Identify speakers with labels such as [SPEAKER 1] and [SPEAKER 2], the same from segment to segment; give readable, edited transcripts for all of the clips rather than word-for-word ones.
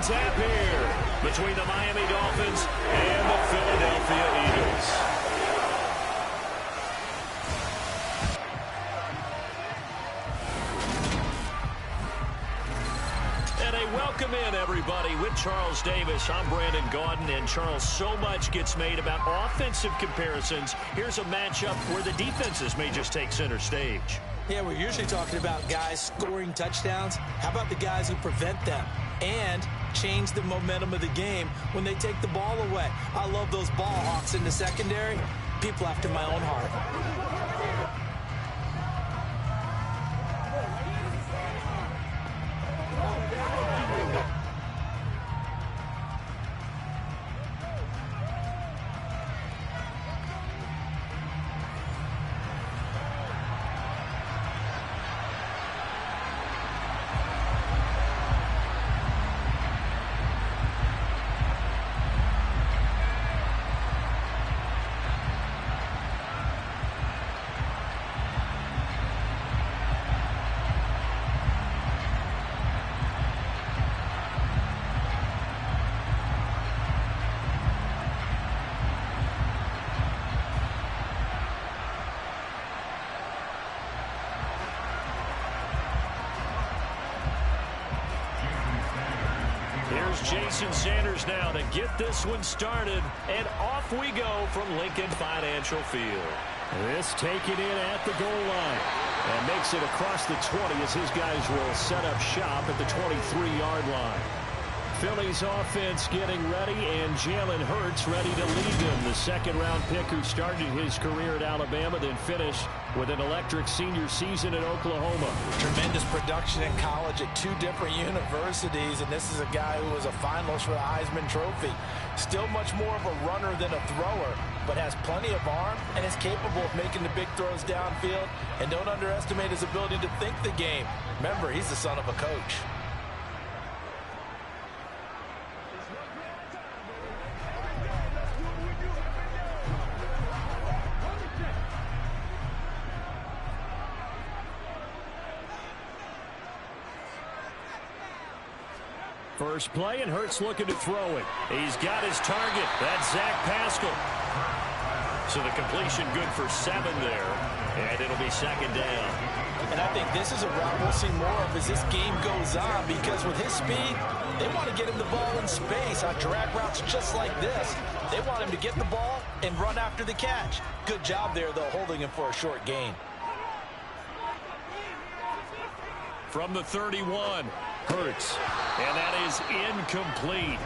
[SPEAKER 1] tap here between the Miami Dolphins and the Philadelphia Eagles. And a welcome in, everybody, with Charles Davis. I'm Brandon Gaudin, and Charles, so much gets made about offensive comparisons. Here's a matchup where the defenses may just take center stage.
[SPEAKER 2] Yeah, we're usually talking about guys scoring touchdowns. How about the guys who prevent them and change the momentum of the game when they take the ball away? I love those ball hawks in the secondary. People after my own heart.
[SPEAKER 1] Jason Sanders now to get this one started, and off we go from Lincoln Financial Field. This taken in at the goal line and makes it across the 20 as his guys will set up shop at the 23-yard line. Philly's offense getting ready, and Jalen Hurts ready to lead them. The second-round pick who started his career at Alabama, then finished with an electric senior season at Oklahoma.
[SPEAKER 2] Tremendous production in college at two different universities, and this is a guy who was a finalist for the Heisman Trophy. Still much more of a runner than a thrower, but has plenty of arm and is capable of making the big throws downfield. And don't underestimate his ability to think the game. Remember, he's the son of a coach.
[SPEAKER 1] First play, and Hurts looking to throw it. He's got his target. That's Zach Pascal. So the completion good for 7 there, and it'll be second down.
[SPEAKER 2] And I think this is a route we'll see more of as this game goes on, because with his speed, they want to get him the ball in space on drag routes just like this. They want him to get the ball and run after the catch. Good job there, though, holding him for a short gain.
[SPEAKER 1] From the 31, Hurts, and that is incomplete.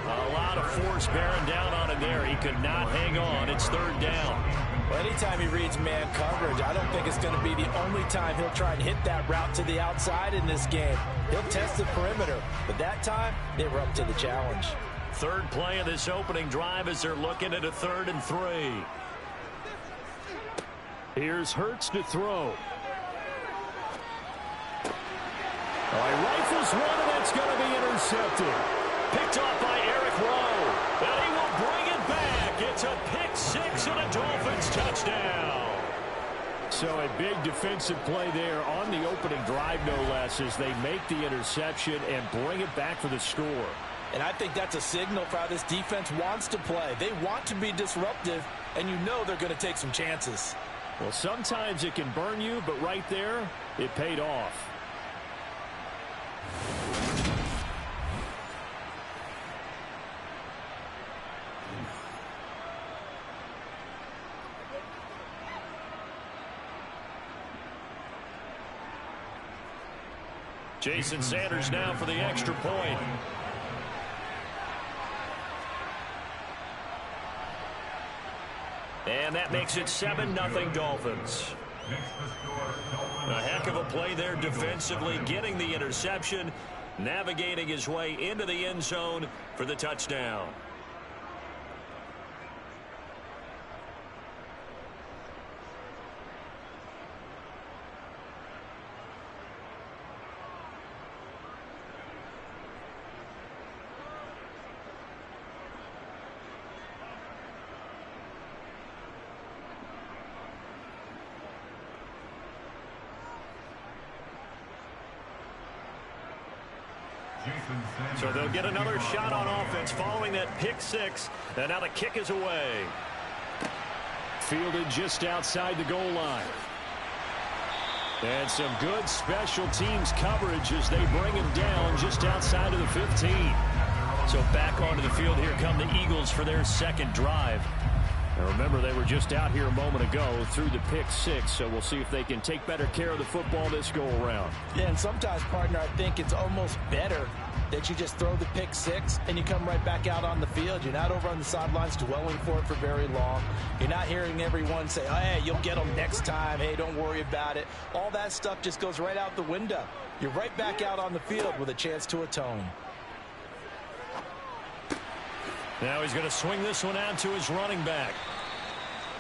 [SPEAKER 1] A lot of force bearing down on him there. He could not hang on. It's third down.
[SPEAKER 2] Well, anytime he reads man coverage, I don't think it's going to be the only time he'll try and hit that route to the outside in this game. He'll test the perimeter, but that time, they were up to the challenge.
[SPEAKER 1] Third play of this opening drive as they're looking at a 3rd and 3. Here's Hurts to throw. He rifles one, and that's going to be intercepted. Picked off by Eric Rowe. And he will bring it back. It's a pick 6 and a Dolphins touchdown. So a big defensive play there on the opening drive, no less, as they make the interception and bring it back for the score.
[SPEAKER 2] And I think that's a signal for how this defense wants to play. They want to be disruptive, and you know they're going to take some chances.
[SPEAKER 1] Well, sometimes it can burn you, but right there, it paid off. Jason Sanders now for the extra point. And that makes it 7-0 Dolphins. A heck of a play there defensively, getting the interception, navigating his way into the end zone for the touchdown. So they'll get another shot on offense following that pick six. And now the kick is away. Fielded just outside the goal line. And some good special teams coverage as they bring him down just outside of the 15. So back onto the field here come the Eagles for their second drive. Now remember, they were just out here a moment ago through the pick six, so we'll see if they can take better care of the football this go-around.
[SPEAKER 2] Yeah, and sometimes, partner, I think it's almost better that you just throw the pick six and you come right back out on the field. You're not over on the sidelines dwelling for it for very long. You're not hearing everyone say, oh, hey, you'll get them next time. Hey, don't worry about it. All that stuff just goes right out the window. You're right back out on the field with a chance to atone.
[SPEAKER 1] Now he's going to swing this one out to his running back.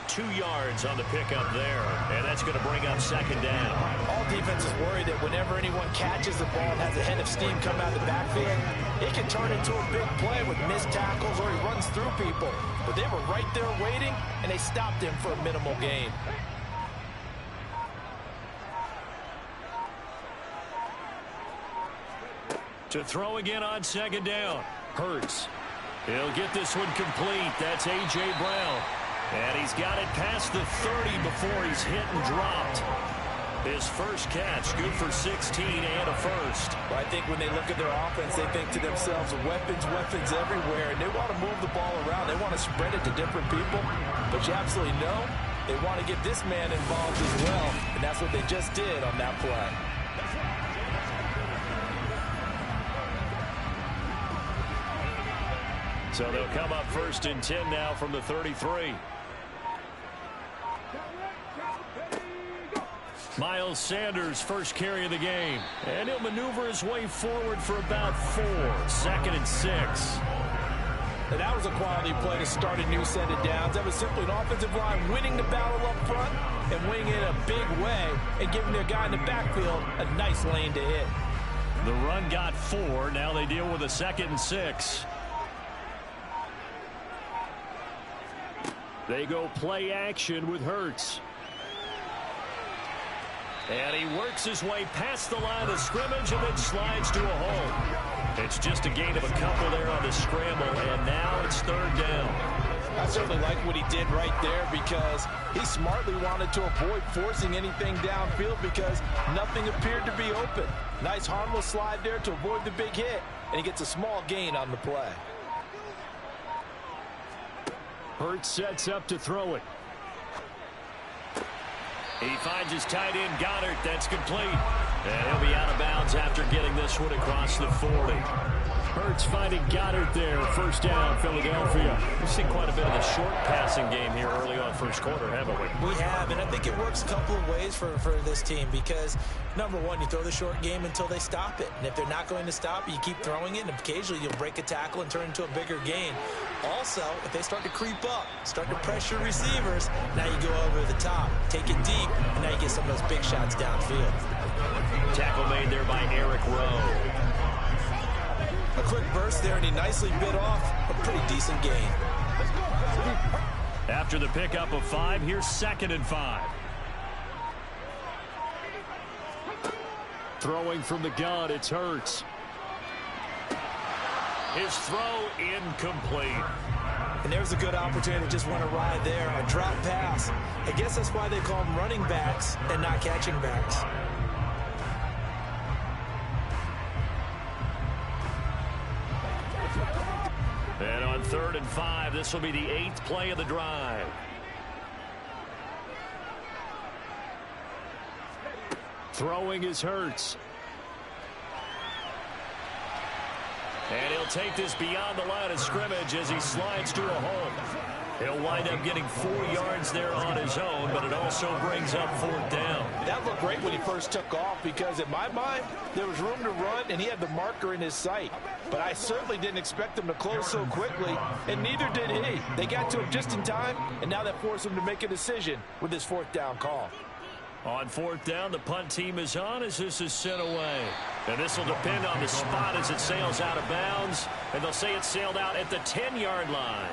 [SPEAKER 1] 2 yards on the pickup there, and that's going to bring up second down.
[SPEAKER 2] All defenses worry that whenever anyone catches the ball and has a head of steam come out of the backfield, it can turn into a big play with missed tackles or he runs through people. But they were right there waiting, and they stopped him for a minimal gain.
[SPEAKER 1] To throw again on second down. Hurts. He'll get this one complete. That's A.J. Brown. And he's got it past the 30 before he's hit and dropped. His first catch, good for 16 and a first.
[SPEAKER 2] Well, I think when they look at their offense, they think to themselves, weapons, weapons everywhere. And they want to move the ball around. They want to spread it to different people. But you absolutely know they want to get this man involved as well. And that's what they just did on that play.
[SPEAKER 1] So they'll come up first and 10 now from the 33. Miles Sanders, first carry of the game. And he'll maneuver his way forward for about 4. Second and 6.
[SPEAKER 2] And that was a quality play to start a new set of downs. That was simply an offensive line winning the battle up front and winning it in a big way and giving their guy in the backfield a nice lane to hit.
[SPEAKER 1] The run got 4. Now they deal with a second and 6. They go play action with Hurts. And he works his way past the line of scrimmage and then slides to a hole. It's just a gain of a couple there on the scramble, and now it's third down.
[SPEAKER 2] I certainly like what he did right there because he smartly wanted to avoid forcing anything downfield because nothing appeared to be open. Nice harmless slide there to avoid the big hit, and he gets a small gain on the play.
[SPEAKER 1] Hurts sets up to throw it. He finds his tight end, Goddard. That's complete. And he'll be out of bounds after getting this one across the 40. Hurts finding Goddard there. First down, Philadelphia. We've seen quite a bit of the short passing game here early on first quarter, haven't we?
[SPEAKER 2] We have, and I think it works a couple of ways for this team because, number one, you throw the short game until they stop it. And if they're not going to stop it, you keep throwing it, and occasionally you'll break a tackle and turn into a bigger gain. Also, if they start to creep up, start to pressure receivers, now you go over the top, take it deep, and now you get some of those big shots downfield.
[SPEAKER 1] Tackle made there by Eric Rowe.
[SPEAKER 2] A quick burst there, and he nicely bit off a pretty decent gain.
[SPEAKER 1] After the pickup of 5, here's second and 5. Throwing from the gun, it's Hurts. His throw incomplete.
[SPEAKER 2] And there's a good opportunity to just went awry there. A drop pass. I guess that's why they call them running backs and not catching backs.
[SPEAKER 1] And on third and 5, this will be the 8th play of the drive. Throwing is Hurts. And he'll take this beyond the line of scrimmage as he slides to a hole. He'll wind up getting 4 yards there on his own, but it also brings up fourth down.
[SPEAKER 2] That looked great when he first took off because, in my mind, there was room to run, and he had the marker in his sight. But I certainly didn't expect him to close so quickly, and neither did he. They got to him just in time, and now that forced him to make a decision with his fourth down call.
[SPEAKER 1] On fourth down, the punt team is on as this is sent away. And this will depend on the spot as it sails out of bounds. And they'll say it sailed out at the 10-yard line.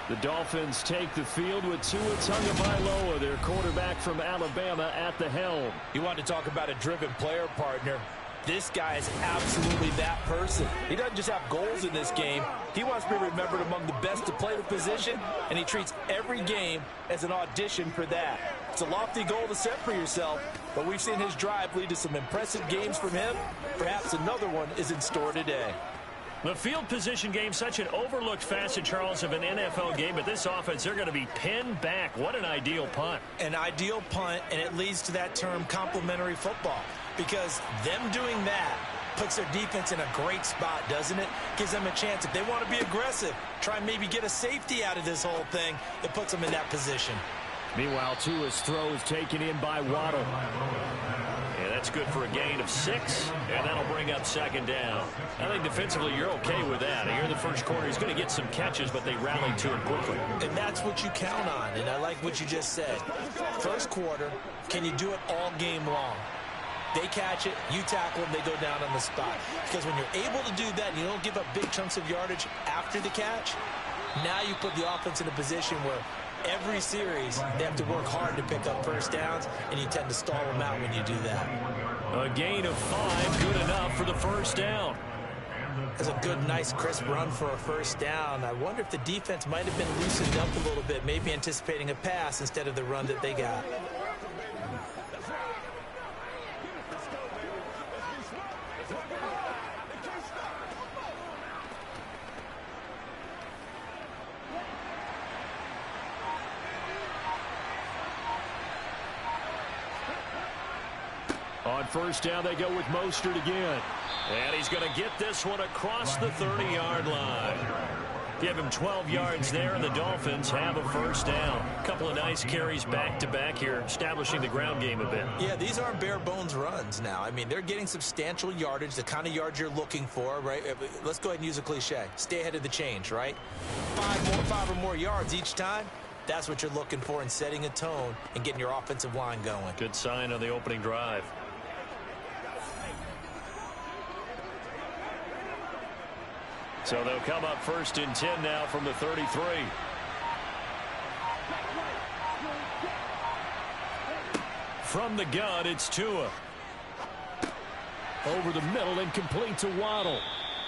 [SPEAKER 1] The Dolphins take the field with Tua Tagovailoa, their quarterback from Alabama, at the helm.
[SPEAKER 2] You want to talk about a driven player, partner. This guy is absolutely that person. He doesn't just have goals in this game. He wants to be remembered among the best to play the position, and he treats every game as an audition for that. It's a lofty goal to set for yourself, but we've seen his drive lead to some impressive games from him. Perhaps another one is in store today.
[SPEAKER 1] The field position game, such an overlooked facet, Charles, of an NFL game, but this offense, they're going to be pinned back. What an ideal punt.
[SPEAKER 2] An ideal punt, and it leads to that term complementary football, because them doing that puts their defense in a great spot, doesn't it? Gives them a chance. If they want to be aggressive, try and maybe get a safety out of this whole thing, it puts them in that position.
[SPEAKER 1] Meanwhile, Tua's throw is taken in by Waddle. And that's good for a gain of 6, and that'll bring up second down. I think defensively you're okay with that. Here in the first quarter, he's going to get some catches, but they rallied to him quickly.
[SPEAKER 2] And that's what you count on, and I like what you just said. First quarter, can you do it all game long? They catch it, you tackle them, they go down on the spot. Because when you're able to do that and you don't give up big chunks of yardage after the catch, now you put the offense in a position where every series, they have to work hard to pick up first downs, and you tend to stall them out when you do that.
[SPEAKER 1] A gain of 5, good enough for the first down.
[SPEAKER 2] That's a good, nice, crisp run for a first down. I wonder if the defense might have been loosened up a little bit, maybe anticipating a pass instead of the run that they got.
[SPEAKER 1] On first down, they go with Mostert again. And he's going to get this one across the 30-yard line. Give him 12 yards there, and the Dolphins have a first down. A couple of nice carries back-to-back here, establishing the ground game a bit.
[SPEAKER 2] Yeah, these aren't bare-bones runs now. I mean, they're getting substantial yardage, the kind of yards you're looking for, right? Let's go ahead and use a cliche. Stay ahead of the change, right? 5 or more yards each time. That's what you're looking for in setting a tone and getting your offensive line going.
[SPEAKER 1] Good sign on the opening drive. So they'll come up first and 10 now from the 33. From the gun, it's Tua. Over the middle and complete to Waddle.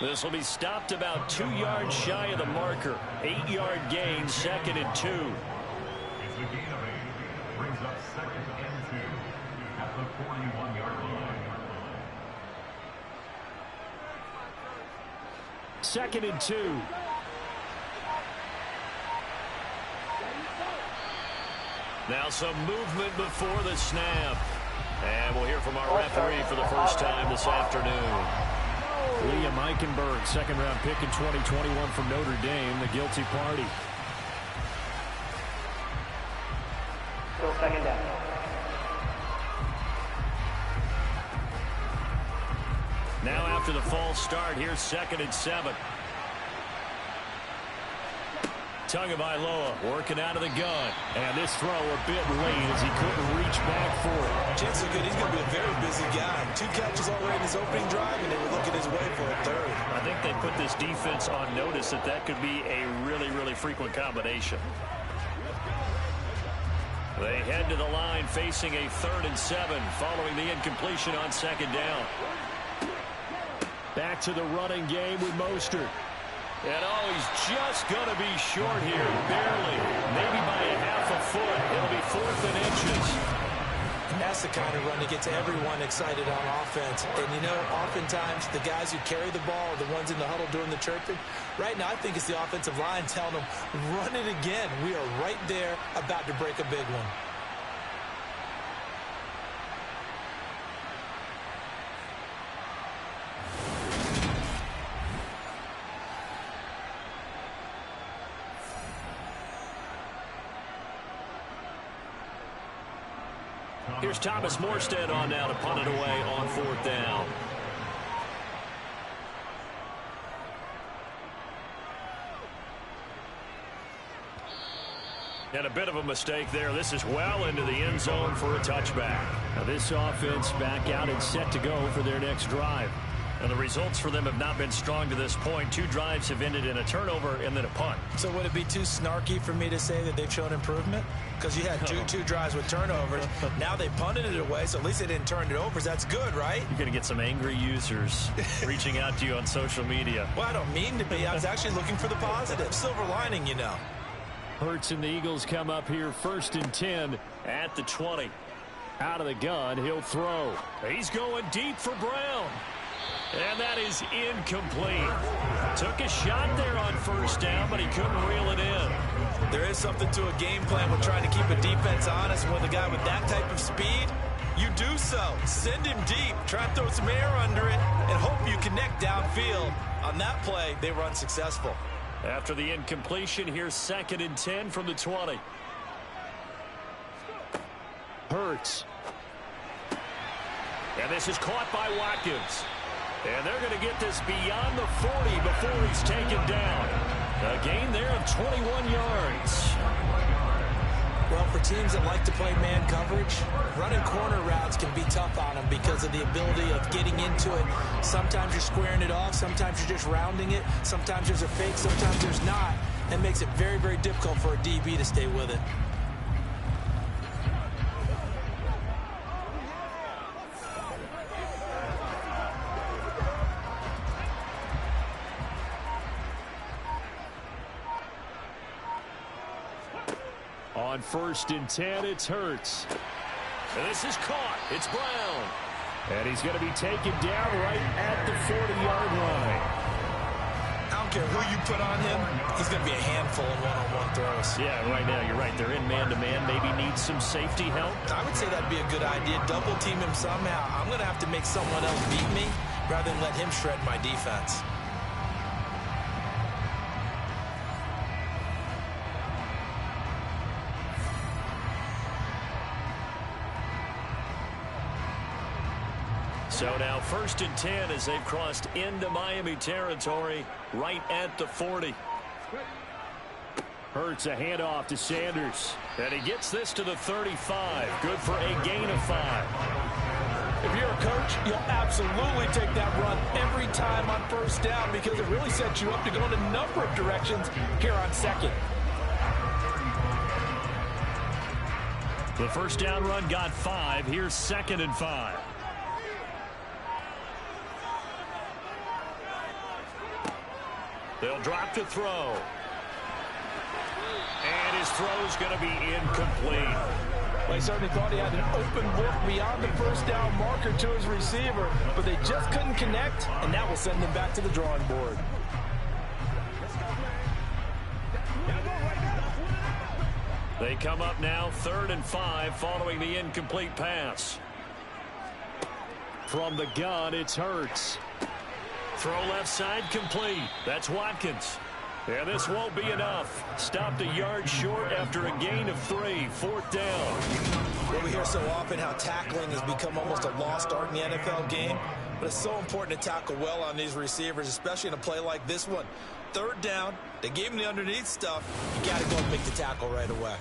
[SPEAKER 1] This will be stopped about 2 yards shy of the marker. 8-yard gain, second and 2.
[SPEAKER 3] It's a gain of 8. Brings up second and 2 at the 41-yard line.
[SPEAKER 1] Second and 2. Now some movement before the snap. And we'll hear from our referee for the first time this afternoon. Liam Eichenberg, second-round pick in 2021 from Notre Dame, the guilty party.
[SPEAKER 4] Still second down.
[SPEAKER 1] Now after the false start, here's second and 7. Tagovailoa working out of the gun. And this throw a bit late as he couldn't reach back for it.
[SPEAKER 2] Chances are good he's going to be a very busy guy. 2 catches already in his opening drive, and they were looking his way for a third.
[SPEAKER 1] I think they put this defense on notice that that could be a really, really frequent combination. They head to the line facing a 3rd and 7 following the incompletion on second down. Back to the running game with Mostert. And oh, he's just going to be short here, barely. Maybe by a half a foot. It'll be 4th and inches.
[SPEAKER 2] And that's the kind of run that gets everyone excited on offense. And, you know, oftentimes the guys who carry the ball are the ones in the huddle doing the chirping. Right now, I think it's the offensive line telling them, run it again. We are right there about to break a big one.
[SPEAKER 1] Here's Thomas Morstead on now to punt it away on 4th down. And a bit of a mistake there. This is well into the end zone for a touchback. Now this offense back out and set to go for their next drive. And the results for them have not been strong to this point. 2 drives have ended in a turnover and then a punt.
[SPEAKER 2] So would it be too snarky for me to say that they've shown improvement? because you had two drives with turnovers. Now they punted it away, so at least they didn't turn it over. So that's good, right?
[SPEAKER 1] You're going to get some angry users reaching out to you on social media.
[SPEAKER 2] Well, I don't mean to be. I was actually looking for the positive. Silver lining, you know.
[SPEAKER 1] Hurts and the Eagles come up here 1st and 10 at the 20. Out of the gun, he'll throw. He's going deep for Brown. And that is incomplete. Took a shot there on 1st down, but he couldn't reel it in.
[SPEAKER 2] There is something to a game plan with trying to keep a defense honest. With a guy with that type of speed, you do so. Send him deep. Try and throw some air under it and hope you connect downfield. On that play, they were unsuccessful.
[SPEAKER 1] After the incompletion, here's 2nd and 10 from the 20. Hurts. And this is caught by Watkins. And they're going to get this beyond the 40 before he's taken down. A gain there of 21 yards.
[SPEAKER 2] Well, for teams that like to play man coverage, running corner routes can be tough on them because of the ability of getting into it. Sometimes you're squaring it off. Sometimes you're just rounding it. Sometimes there's a fake. Sometimes there's not. That makes it very, very difficult for a DB to stay with it.
[SPEAKER 1] On 1st and 10, it's Hurts. And this is caught. It's Brown. And he's going to be taken down right at the 40-yard line.
[SPEAKER 2] I don't care who you put on him. He's going to be a handful in one-on-one throws.
[SPEAKER 1] Yeah, right now, you're right. They're in man-to-man. Maybe need some safety help.
[SPEAKER 2] I would say that'd be a good idea. Double team him somehow. I'm going to have to make someone else beat me rather than let him shred my defense.
[SPEAKER 1] So now 1st and 10 as they've crossed into Miami territory right at the 40. Hurts a handoff to Sanders. And he gets this to the 35. Good for a gain of 5.
[SPEAKER 2] If you're a coach, you'll absolutely take that run every time on 1st down because it really sets you up to go in a number of directions here on 2nd.
[SPEAKER 1] The 1st down run got 5. Here's 2nd and 5. They'll drop to throw. And his throw's going to be incomplete.
[SPEAKER 2] Well, he certainly thought he had an open look beyond the 1st down marker to his receiver, but they just couldn't connect, and that will send them back to the drawing board.
[SPEAKER 1] They come up now 3rd and 5 following the incomplete pass. From the gun, it's Hurts. Throw left side complete. That's Watkins. And this won't be enough. Stopped a yard short after a gain of 3. 4th down.
[SPEAKER 2] Well, we hear so often how tackling has become almost a lost art in the NFL game. But it's so important to tackle well on these receivers, especially in a play like this one. 3rd down. They gave him the underneath stuff. You got to go and make the tackle right away.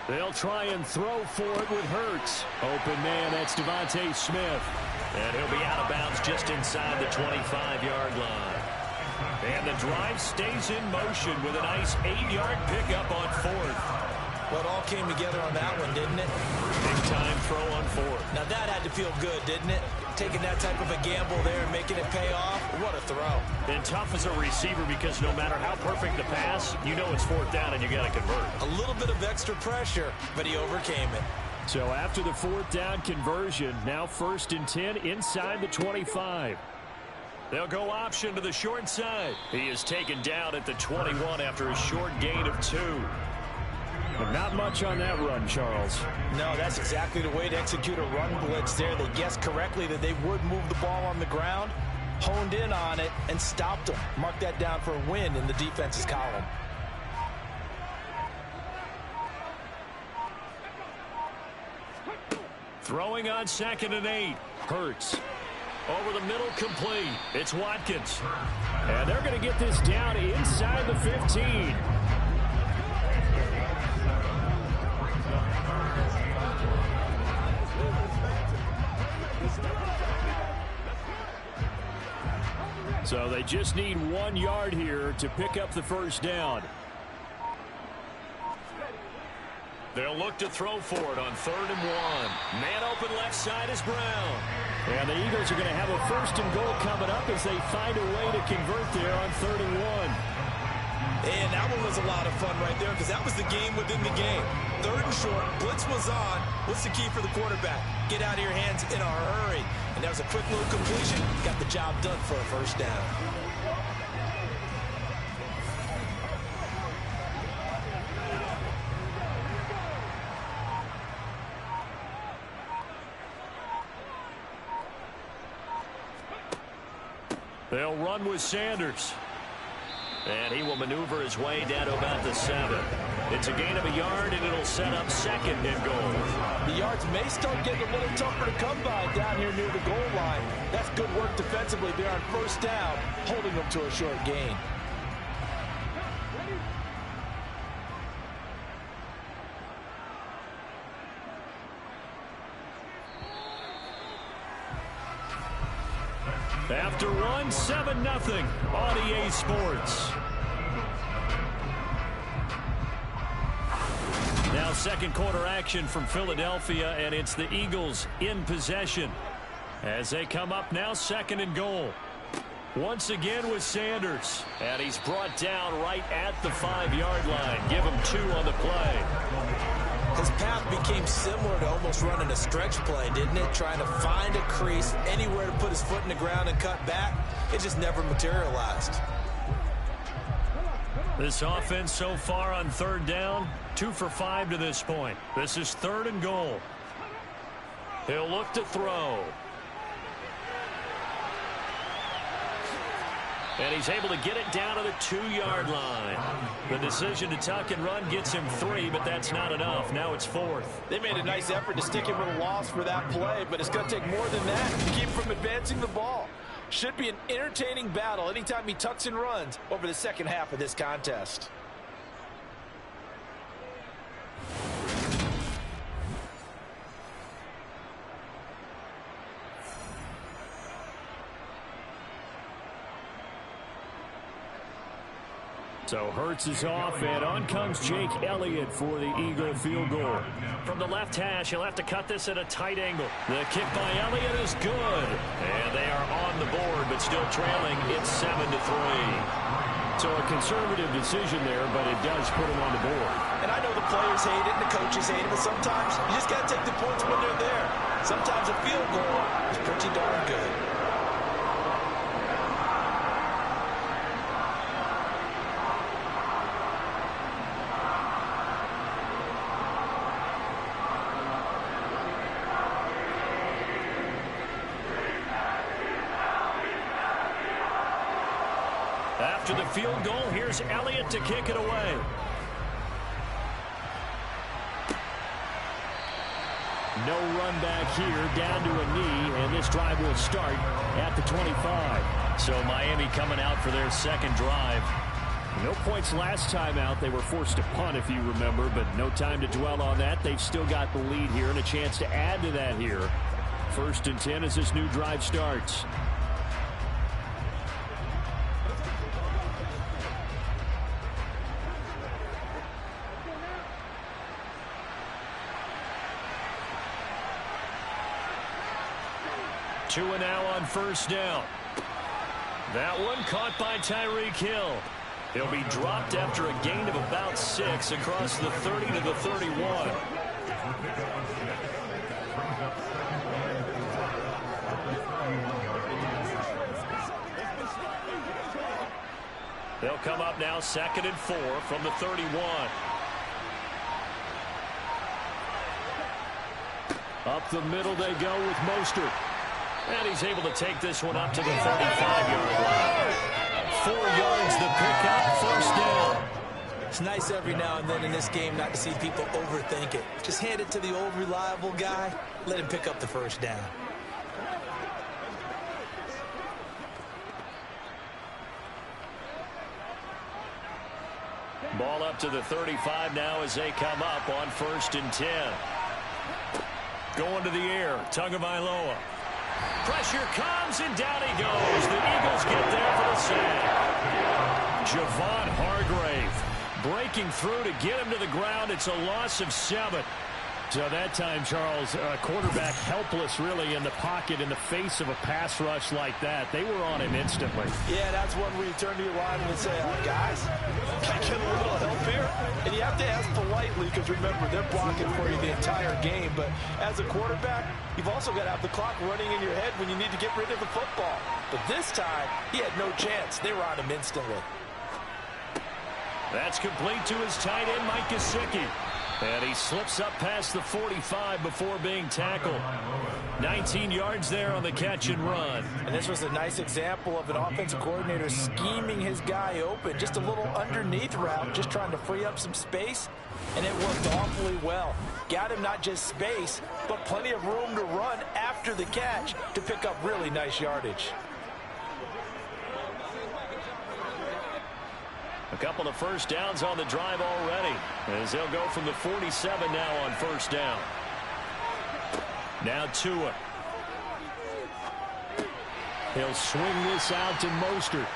[SPEAKER 1] They'll try and throw for it with Hurts. Open man, that's Devontae Smith. And he'll be out of bounds just inside the 25-yard line. And the drive stays in motion with a nice 8-yard pickup on 4th.
[SPEAKER 2] Well, it all came together on that one, didn't it?
[SPEAKER 1] Big-time throw on 4th.
[SPEAKER 2] Now, that had to feel good, didn't it? Taking that type of a gamble there and making it pay off. What a throw.
[SPEAKER 1] And tough as a receiver because no matter how perfect the pass, you know it's 4th down and you got to convert.
[SPEAKER 2] A little bit of extra pressure, but he overcame it.
[SPEAKER 1] So after the 4th down conversion, now 1st and 10 inside the 25. They'll go option to the short side. He is taken down at the 21 after a short gain of 2. But not much on that run, Charles.
[SPEAKER 2] No, that's exactly the way to execute a run blitz there. They guessed correctly that they would move the ball on the ground, honed in on it, and stopped them. Mark that down for a win in the defense's column.
[SPEAKER 1] Throwing on 2nd and 8. Hurts. Over the middle, complete. It's Watkins. And they're going to get this down inside the 15. So they just need 1 yard here to pick up the first down. They'll look to throw for it on 3rd and 1. Man open left side is Brown. And the Eagles are going to have a 1st and goal coming up as they find a way to convert there on 3rd and 1.
[SPEAKER 2] And that one was a lot of fun right there because that was the game within the game. 3rd and short, blitz was on. What's the key for the quarterback? Get out of your hands in a hurry. And that was a quick little completion. Got the job done for a first down.
[SPEAKER 1] They'll run with Sanders. And he will maneuver his way down to about the 7. It's a gain of a yard, and it'll set up 2nd and goal.
[SPEAKER 2] The yards may start getting a little tougher to come by down here near the goal line. That's good work defensively there on 1st down, holding them to a short gain.
[SPEAKER 1] After one, 7-0 on EA Sports. Now 2nd quarter action from Philadelphia, and it's the Eagles in possession. As they come up now, 2nd and goal. Once again with Sanders. And he's brought down right at the 5-yard line. Give him 2 on the play.
[SPEAKER 2] His path became similar to almost running a stretch play, didn't it? Trying to find a crease, anywhere to put his foot in the ground and cut back. It just never materialized.
[SPEAKER 1] This offense so far on 3rd down, 2 for 5 to this point. This is 3rd and goal. He'll look to throw. And he's able to get it down to the 2-yard line. The decision to tuck and run gets him 3, but that's not enough. Now it's 4th.
[SPEAKER 2] They made a nice effort to stick him with a loss for that play, but it's going to take more than that to keep him from advancing the ball. Should be an entertaining battle anytime he tucks and runs over the second half of this contest.
[SPEAKER 1] So Hurts is off, and on comes Jake Elliott for the Eagle field goal. From the left hash, he'll have to cut this at a tight angle. The kick by Elliott is good. And they are on the board, but still trailing. It's 7-3. So a conservative decision there, but it does put him on the board.
[SPEAKER 2] And I know the players hate it and the coaches hate it, but sometimes you just got to take the points when they're there. Sometimes a field goal is pretty darn good.
[SPEAKER 1] After the field goal, here's Elliott to kick it away. No run back here, down to a knee, and this drive will start at the 25. So Miami coming out for their 2nd drive. No points last time out. They were forced to punt, if you remember, but no time to dwell on that. They've still got the lead here and a chance to add to that here. 1st and 10 as this new drive starts. Two and now on 1st down. That one caught by Tyreek Hill. He'll be dropped after a gain of about 6 across the 30 to the 31. They'll come up now 2nd and 4 from the 31. Up the middle they go with Mostert. And he's able to take this one up to the 35-yard line. 4 yards the pickup, 1st down.
[SPEAKER 2] It's nice every now and then in this game not to see people overthink it. Just hand it to the old reliable guy. Let him pick up the 1st down.
[SPEAKER 1] Ball up to the 35 now as they come up on 1st and 10. Going to the air, Tagovailoa. Pressure comes, and down he goes. The Eagles get there for the sack. Javon Hargrave breaking through to get him to the ground. It's a loss of 7. So that time, Charles, quarterback helpless really in the pocket in the face of a pass rush like that. They were on him instantly.
[SPEAKER 2] Yeah, that's one where you turn to your lineman and say, guys, can I get a little help here? And you have to ask politely because, remember, they're blocking for you the entire game. But as a quarterback, you've also got to have the clock running in your head when you need to get rid of the football. But this time, he had no chance. They were on him instantly.
[SPEAKER 1] That's complete to his tight end, Mike Gesicki. And he slips up past the 45 before being tackled. 19 yards there on the catch and run.
[SPEAKER 2] And this was a nice example of an offensive coordinator scheming his guy open. Just a little underneath route, just trying to free up some space. And it worked awfully well. Got him not just space, but plenty of room to run after the catch to pick up really nice yardage.
[SPEAKER 1] A couple of first downs on the drive already, as they'll go from the 47 now on first down. Now Tua. He'll swing this out to Mostert.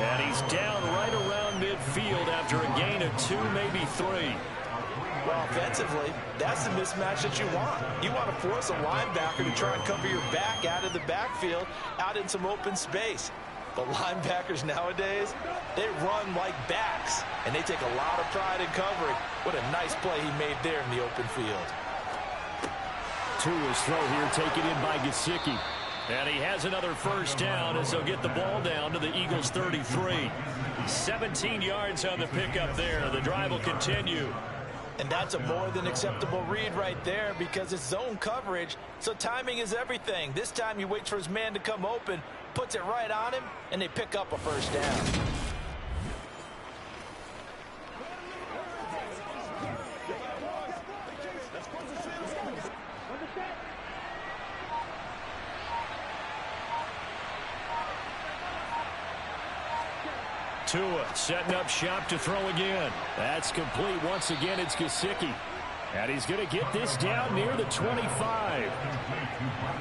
[SPEAKER 1] And he's down right around midfield after a gain of 2, maybe 3.
[SPEAKER 2] Well, offensively, that's the mismatch that you want. You want to force a linebacker to try and cover your back out of the backfield, out in some open space. But linebackers nowadays, they run like backs, and they take a lot of pride in covering. What a nice play he made there in the open field.
[SPEAKER 1] Tua's throw here taken in by Gesicki. And he has another first down as they'll get the ball down to the Eagles' 33. 17 yards on the pickup there. The drive will continue.
[SPEAKER 2] And that's a more than acceptable read right there because it's zone coverage, so timing is everything. This time he waits for his man to come open, puts it right on him, and they pick up a first down.
[SPEAKER 1] Tua setting up shop to throw again. That's complete. Once again, it's Gesicki. And he's going to get this down near the 25.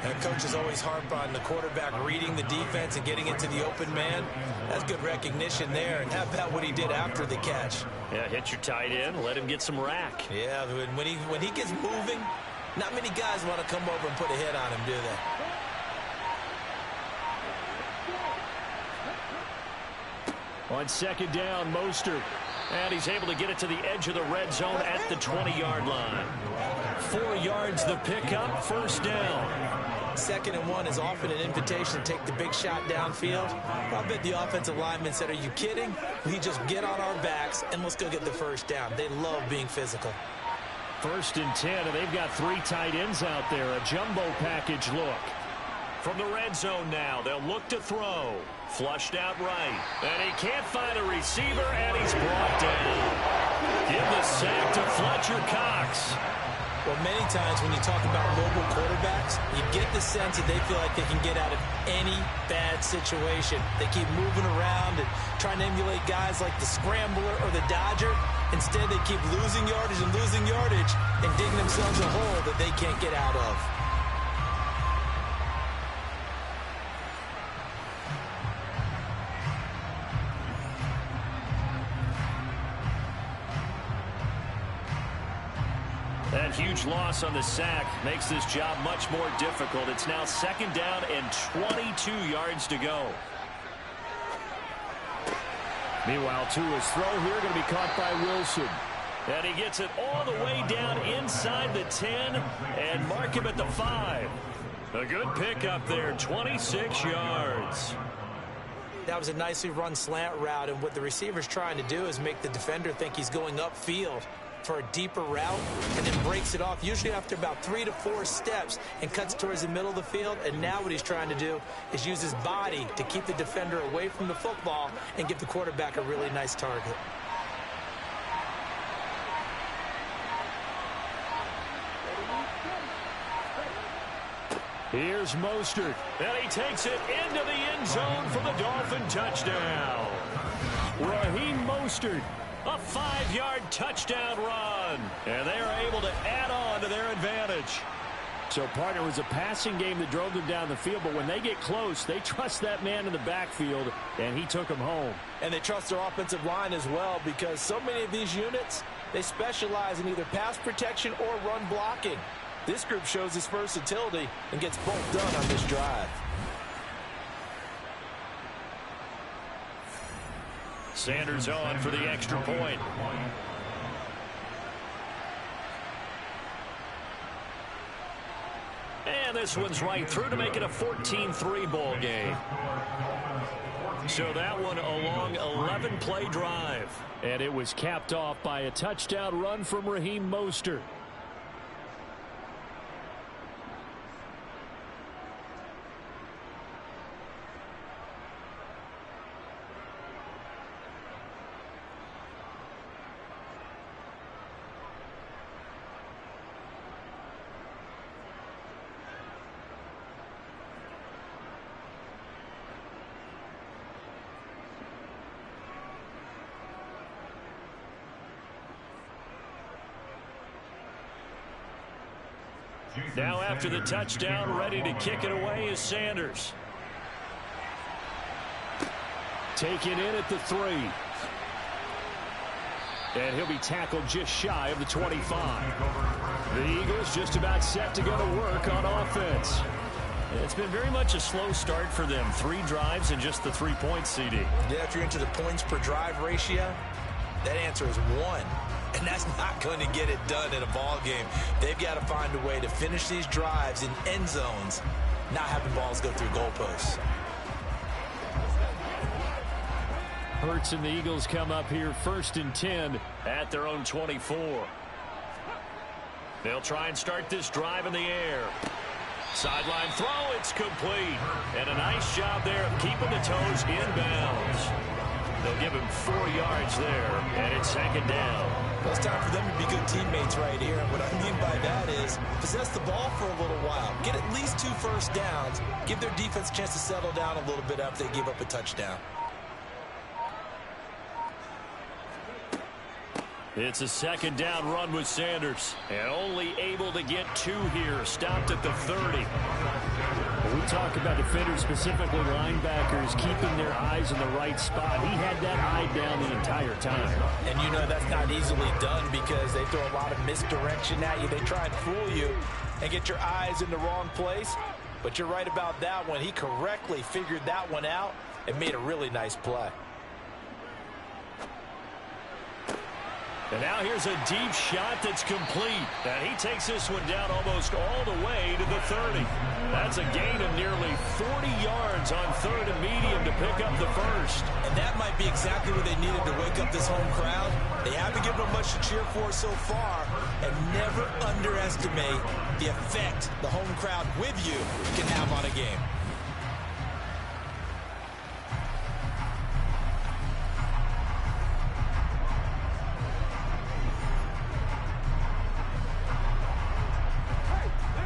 [SPEAKER 2] And coaches always harp on the quarterback reading the defense and getting into the open man. That's good recognition there. And how about what he did after the catch?
[SPEAKER 1] Yeah, hit your tight end, let him get some rack.
[SPEAKER 2] Yeah, when he gets moving, not many guys want to come over and put a hit on him, do they?
[SPEAKER 1] On second down, Mostert. And he's able to get it to the edge of the red zone at the 20-yard line. 4 yards the pickup, first down.
[SPEAKER 2] 2nd and 1 is often an invitation to take the big shot downfield. I bet the offensive lineman said, are you kidding? We just get on our backs and let's go get the first down. They love being physical.
[SPEAKER 1] 1st and 10, and they've got 3 tight ends out there. A jumbo package look. From the red zone now, they'll look to throw. Flushed out right. And he can't find a receiver, and he's brought down. Give the sack to Fletcher Cox.
[SPEAKER 2] Well, many times when you talk about mobile quarterbacks, you get the sense that they feel like they can get out of any bad situation. They keep moving around and trying to emulate guys like the Scrambler or the Dodger. Instead, they keep losing yardage and digging themselves a hole that they can't get out of.
[SPEAKER 1] That huge loss on the sack makes this job much more difficult. It's now 2nd down and 22 yards to go. Meanwhile, Tua's throw here going to be caught by Wilson. And he gets it all the way down inside the 10 and mark him at the 5. A good pickup there, 26 yards.
[SPEAKER 2] That was a nicely run slant route, and what the receiver's trying to do is make the defender think he's going upfield for a deeper route, and then breaks it off, usually after about 3 to 4 steps, and cuts towards the middle of the field. And now what he's trying to do is use his body to keep the defender away from the football and give the quarterback a really nice target.
[SPEAKER 1] Here's Mostert, and he takes it into the end zone for the Dolphin touchdown. Raheem Mostert, a 5-yard touchdown run, and they are able to add on to their advantage. So, partner, it was a passing game that drove them down the field, but when they get close, they trust that man in the backfield, and he took them home.
[SPEAKER 2] And they trust their offensive line as well, because so many of these units, they specialize in either pass protection or run blocking. This group shows its versatility and gets both done on this drive.
[SPEAKER 1] Sanders on for the extra point. And this one's right through to make it a 14-3 ball game. So that one a long 11-play drive. And it was capped off by a touchdown run from Raheem Mostert. Now after the touchdown, ready to kick it away is Sanders. Taken in at the 3. And he'll be tackled just shy of the 25. The Eagles just about set to go to work on offense. It's been very much a slow start for them. 3 drives and just the 3 points, CD.
[SPEAKER 2] Yeah, if you're into the points per drive ratio, that answer is 1. And that's not going to get it done in a ball game. They've got to find a way to finish these drives in end zones, not having balls go through goalposts.
[SPEAKER 1] Hurts and the Eagles come up here 1st and 10 at their own 24. They'll try and start this drive in the air. Sideline throw, it's complete. And a nice job there of keeping the toes inbounds. They'll give him 4 yards there, and it's 2nd down.
[SPEAKER 2] Well, it's time for them to be good teammates right here. And what I mean by that is possess the ball for a little while. Get at least 2 first downs. Give their defense a chance to settle down a little bit after they give up a touchdown.
[SPEAKER 1] It's a 2nd down run with Sanders. And only able to get 2 here. Stopped at the 30. We talk about defenders, specifically linebackers, keeping their eyes in the right spot. He had that eye down the entire time.
[SPEAKER 2] And you know that's not easily done because they throw a lot of misdirection at you. They try and fool you and get your eyes in the wrong place. But you're right about that one. He correctly figured that one out and made a really nice play.
[SPEAKER 1] And now here's a deep shot that's complete. And he takes this one down almost all the way to the 30. That's a gain of nearly 40 yards on 3rd and medium to pick up the 1st.
[SPEAKER 2] And that might be exactly what they needed to wake up this home crowd. They haven't given them much to cheer for so far. And never underestimate the effect the home crowd with you can have on a game.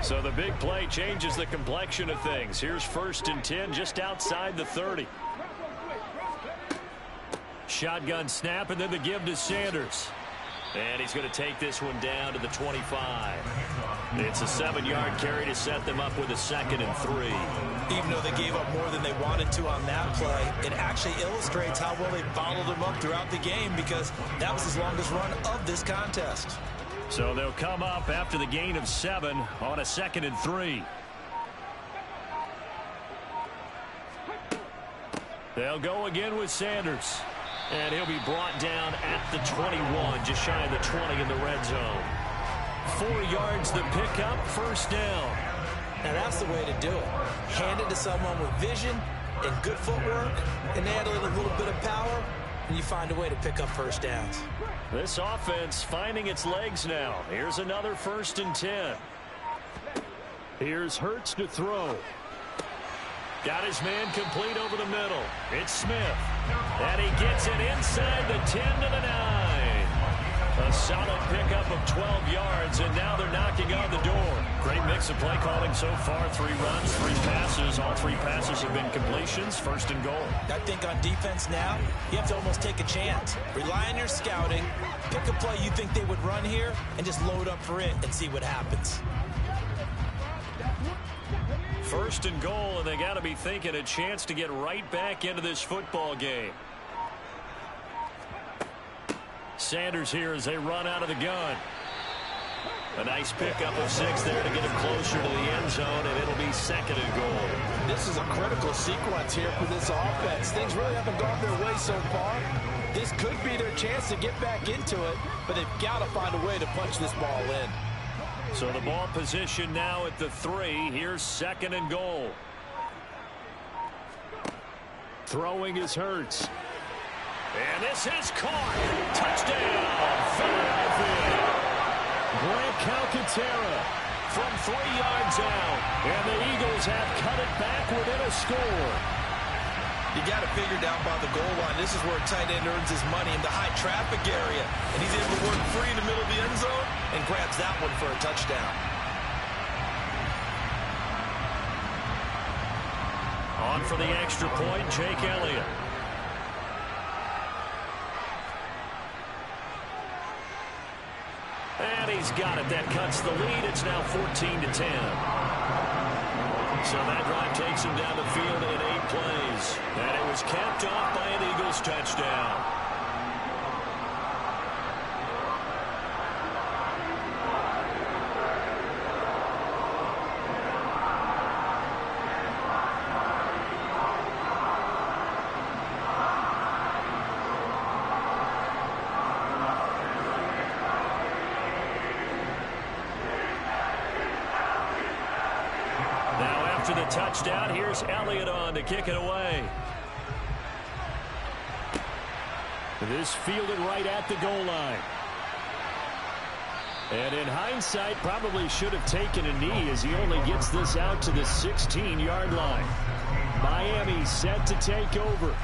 [SPEAKER 1] So the big play changes the complexion of things. Here's 1st and 10 just outside the 30. Shotgun snap and then the give to Sanders. And he's going to take this one down to the 25. It's a 7-yard carry to set them up with a 2nd and 3.
[SPEAKER 2] Even though they gave up more than they wanted to on that play, it actually illustrates how well they followed them up throughout the game because that was his longest run of this contest.
[SPEAKER 1] So they'll come up after the gain of 7 on a 2nd and 3. They'll go again with Sanders. And he'll be brought down at the 21, just shy of the 20 in the red zone. 4 yards the pickup, 1st down.
[SPEAKER 2] Now that's the way to do it. Hand it to someone with vision and good footwork, and add a little bit of power, and you find a way to pick up 1st downs.
[SPEAKER 1] This offense finding its legs now. Here's another 1st and 10. Here's Hurts to throw. Got his man complete over the middle. It's Smith. And he gets it inside the 10 to the 9. A solid pickup of 12 yards, and now they're knocking on the door. Great mix of play calling so far. 3 runs, 3 passes. All 3 passes have been completions. 1st and goal.
[SPEAKER 2] I think on defense now, you have to almost take a chance. Rely on your scouting. Pick a play you think they would run here, and just load up for it and see what happens.
[SPEAKER 1] First and goal, and they got to be thinking a chance to get right back into this football game. Sanders here as they run out of the gun. A nice pickup of 6 there to get him closer to the end zone, and it'll be second and goal.
[SPEAKER 2] This is a critical sequence here for this offense. Things really haven't gone their way so far. This could be their chance to get back into it, but they've got to find a way to punch this ball in.
[SPEAKER 1] So the ball position now at the 3. Here's second and goal. Throwing is Hurts. And this is caught. Touchdown, Philadelphia. Grant Calcaterra from 3 yards out. And the Eagles have cut it back within a score.
[SPEAKER 2] You got to figure down by the goal line. This is where a tight end earns his money in the high traffic area. And he's able to work free in the middle of the end zone and grabs that one for a touchdown.
[SPEAKER 1] On for the extra point, Jake Elliott. And he's got it. That cuts the lead. It's now 14-10. So that drive takes him down the field in 8 plays. And it was capped off by an Eagles touchdown. The touchdown. Here's Elliott on to kick it away. This fielded right at the goal line. And in hindsight, probably should have taken a knee as he only gets this out to the 16-yard line. Miami set to take over.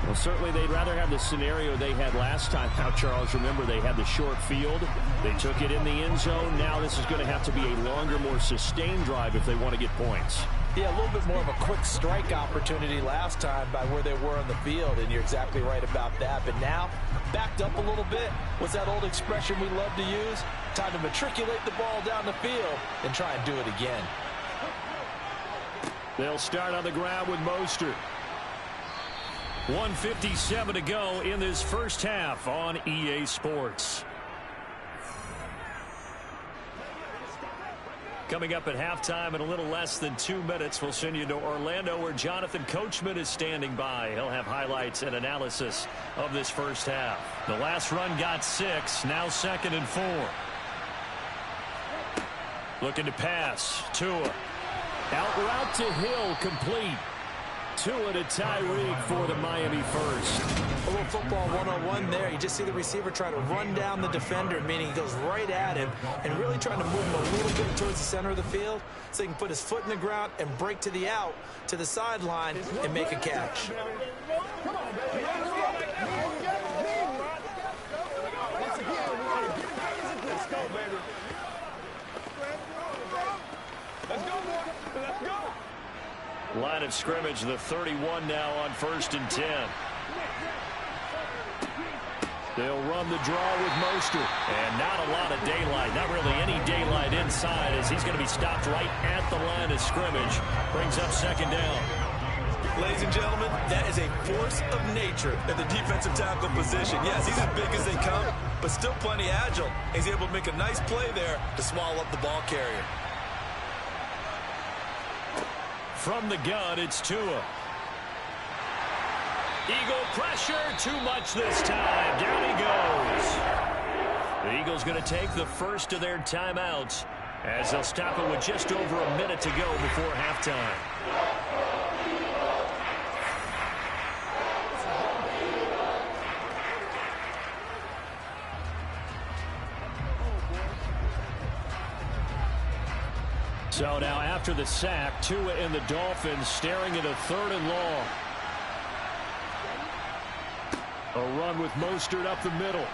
[SPEAKER 1] Well, certainly they'd rather have the scenario they had last time. Now, Charles, remember they had the short field. They took it in the end zone. Now this is going to have to be a longer, more sustained drive if they want to get points.
[SPEAKER 2] Yeah, a little bit more of a quick strike opportunity last time by where they were on the field, and you're exactly right about that. But now, backed up a little bit. What's that old expression we love to use? Time to matriculate the ball down the field and try and do it again.
[SPEAKER 1] They'll start on the ground with Mostert. 1:57 to go in this first half on EA Sports. Coming up at halftime in a little less than 2 minutes, we'll send you to Orlando where Jonathan Coachman is standing by. He'll have highlights and analysis of this first half. The last run got 6, now second and 4. Looking to pass. Tua. Out route to Hill, complete. Tua to Tyreek for the Miami first.
[SPEAKER 2] A little football 101 there. You just see the receiver try to run down the defender, meaning he goes right at him and really trying to move him a little bit towards the center of the field so he can put his foot in the ground and break to the out, to the sideline, and make a catch.
[SPEAKER 1] Line of scrimmage, the 31 now on 1st and 10. They'll run the draw with Mostert. And not a lot of daylight, not really any daylight inside as he's going to be stopped right at the line of scrimmage. Brings up second down.
[SPEAKER 2] Ladies and gentlemen, that is a force of nature at the defensive tackle position. Yes, he's as big as they come, but still plenty agile. He's able to make a nice play there to swallow up the ball carrier.
[SPEAKER 1] From the gun, it's Tua. Eagle pressure, too much this time. Down he goes. The Eagles going to take the first of their timeouts as they'll stop it with just over a minute to go before halftime. So now after the sack, Tua and the Dolphins staring at a 3rd and long. A run with Mostert up the middle.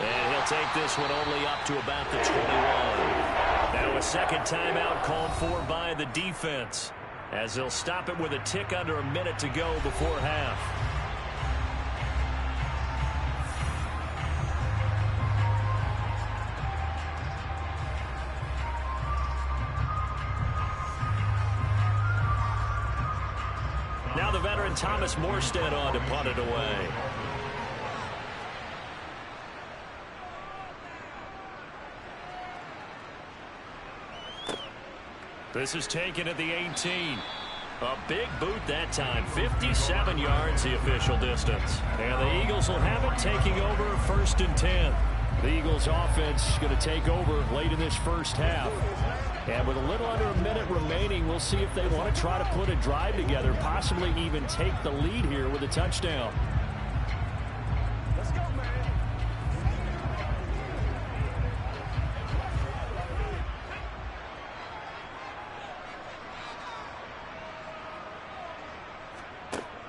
[SPEAKER 1] And he'll take this one only up to about the 21. Now a second timeout called for by the defense as they'll stop it with a tick under a minute to go before half. bring Thomas Morstead on to punt it away. This is taken at the 18. A big boot that time. 57 yards the official distance. And the Eagles will have it, taking over 1st and 10. The Eagles offense going to take over late in this first half. And with a little under a minute remaining, we'll see if they want to try to put a drive together, possibly even take the lead here with a touchdown.
[SPEAKER 2] Let's go, man.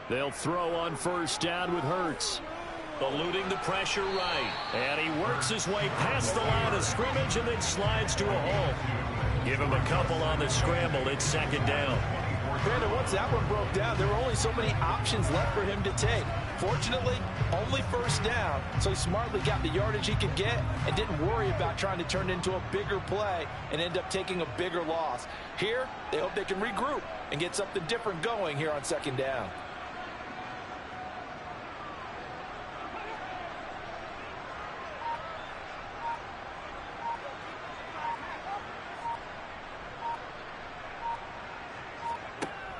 [SPEAKER 1] They'll throw on 1st down with Hurts. Eluding the pressure right. And he works his way past the line of scrimmage and then slides to a halt. Give him a couple on the scramble. It's 2nd down.
[SPEAKER 2] Brandon, once that one broke down, there were only so many options left for him to take. Fortunately, only 1st down, so he smartly got the yardage he could get and didn't worry about trying to turn it into a bigger play and end up taking a bigger loss. Here, they hope they can regroup and get something different going here on 2nd down.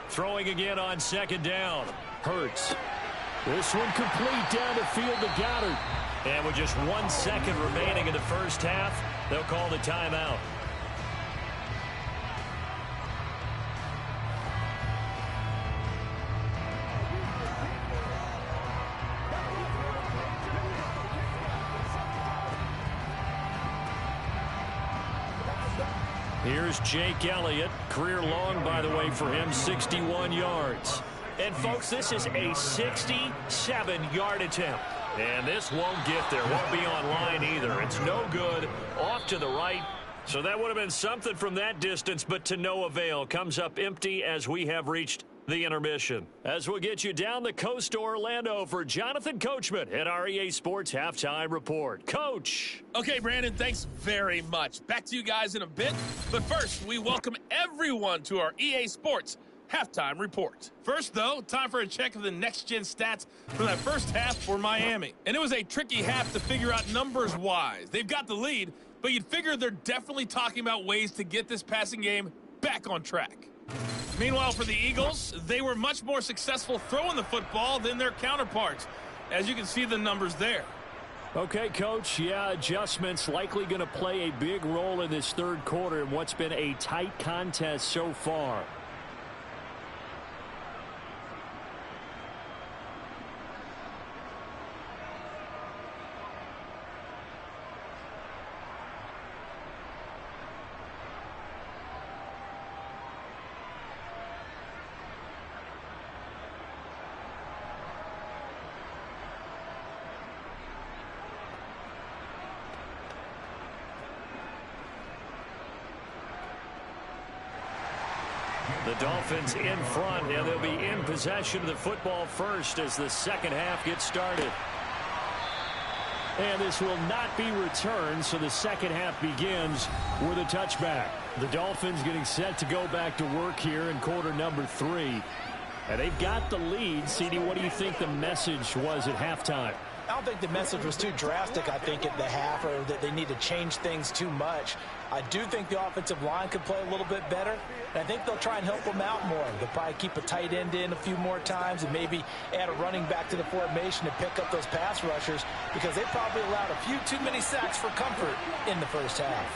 [SPEAKER 1] Throwing again on 2nd down. Hurts. This one complete down the field to Goddard. And with just 1 second remaining in the first half, they'll call the timeout. Here's Jake Elliott. Career long, by the way, for him, 61 yards. And, folks, this is a 67-yard attempt. And this won't get there. Won't be on line either. It's no good. Off to the right. So that would have been something from that distance, but to no avail. Comes up empty as we have reached the intermission. As we'll get you down the coast to Orlando for Jonathan Coachman at our EA Sports Halftime Report. Coach.
[SPEAKER 5] Okay, Brandon, thanks very much. Back to you guys in a bit. But first, we welcome everyone to our EA Sports Halftime Report. First, though, time for a check of the next-gen stats from that first half for Miami. And it was a tricky half to figure out numbers-wise. They've got the lead, but you'd figure they're definitely talking about ways to get this passing game back on track. Meanwhile, for the Eagles, they were much more successful throwing the football than their counterparts, as you can see the numbers there.
[SPEAKER 1] Okay, Coach, yeah, adjustments likely going to play a big role in this 3rd quarter in what's been a tight contest so far. The Dolphins in front, and they'll be in possession of the football first as the 2nd half gets started. And this will not be returned, so the 2nd half begins with a touchback. The Dolphins getting set to go back to work here in quarter number 3. And they've got the lead. CD, what do you think the message was at halftime?
[SPEAKER 2] I don't think the message was too drastic, I think, at the half, or that they need to change things too much. I do think the offensive line could play a little bit better, and I think they'll try and help them out more. They'll probably keep a tight end in a few more times and maybe add a running back to the formation to pick up those pass rushers, because they probably allowed a few too many sacks for comfort in the first half.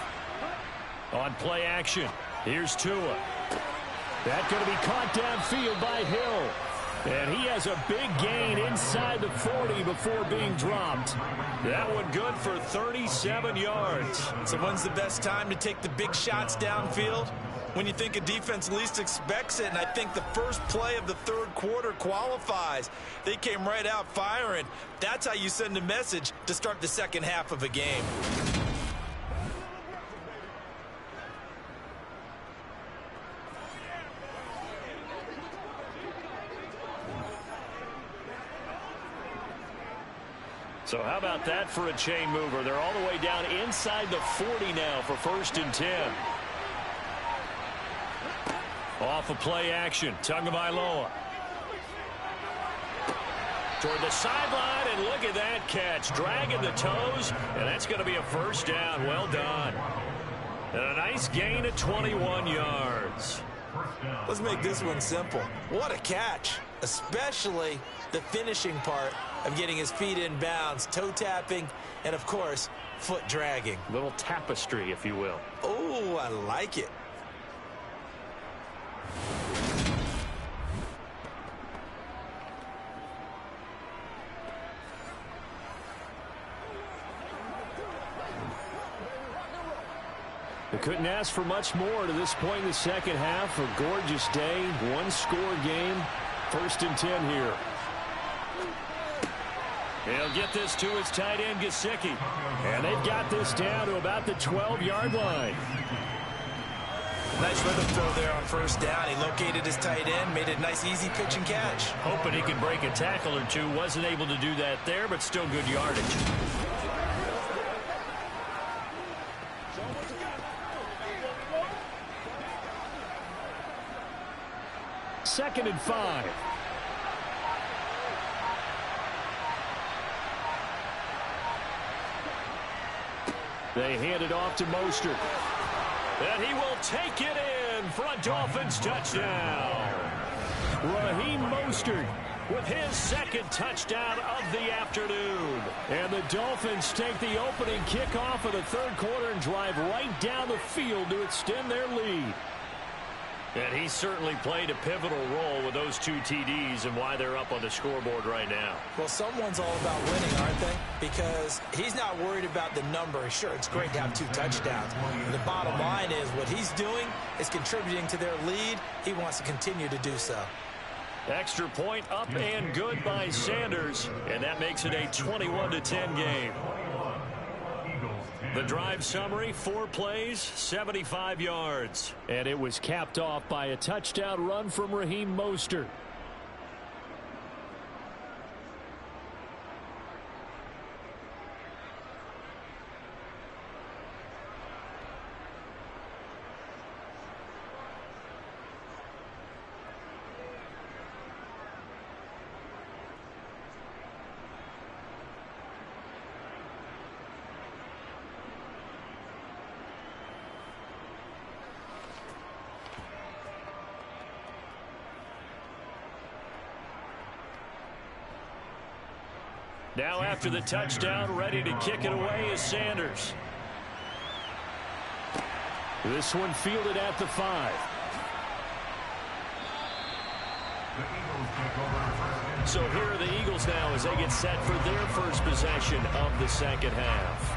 [SPEAKER 1] On play action, here's Tua. That's going to be caught downfield by Hill. And he has a big gain inside the 40 before being dropped. That one good for 37 yards.
[SPEAKER 2] So when's the best time to take the big shots downfield? When you think a defense least expects it, and I think the first play of the 3rd quarter qualifies. They came right out firing. That's how you send a message to start the 2nd half of a game.
[SPEAKER 1] So how about that for a chain mover? They're all the way down inside the 40 now for 1st and 10. Off of play action, Tagovailoa. Toward the sideline, and look at that catch. Dragging the toes, and that's going to be a first down. Well done. And a nice gain of 21 yards.
[SPEAKER 2] Let's make this one simple. What a catch, especially the finishing part of getting his feet in bounds, toe tapping, and, of course, foot dragging.
[SPEAKER 1] Little tapestry, if you will.
[SPEAKER 2] Oh, I like it.
[SPEAKER 1] They couldn't ask for much more to this point in the second half. A gorgeous day, one-score game, 1st and 10 here. He'll get this to his tight end, Gesicki. And they've got this down to about the 12-yard line.
[SPEAKER 2] Nice rhythm throw there on first down. He located his tight end, made a nice, easy pitch and catch.
[SPEAKER 1] Hoping he could break a tackle or two. Wasn't able to do that there, but still good yardage. Second and 5. They hand it off to Mostert. And he will take it in for a Dolphins touchdown. Raheem Mostert with his second touchdown of the afternoon. And the Dolphins take the opening kickoff of the third quarter and drive right down the field to extend their lead. And he certainly played a pivotal role with those 2 TDs and why they're up on the scoreboard right now.
[SPEAKER 2] Well, someone's all about winning, aren't they? Because he's not worried about the number. Sure, it's great to have 2 touchdowns. But the bottom line is what he's doing is contributing to their lead. He wants to continue to do so.
[SPEAKER 1] Extra point up and good by Sanders. And that makes it a 21-10 game. The drive summary, 4 plays, 75 yards. And it was capped off by a touchdown run from Raheem Mostert. Now after the touchdown, ready to kick it away is Sanders. This one fielded at the 5. So here are the Eagles now as they get set for their first possession of the second half.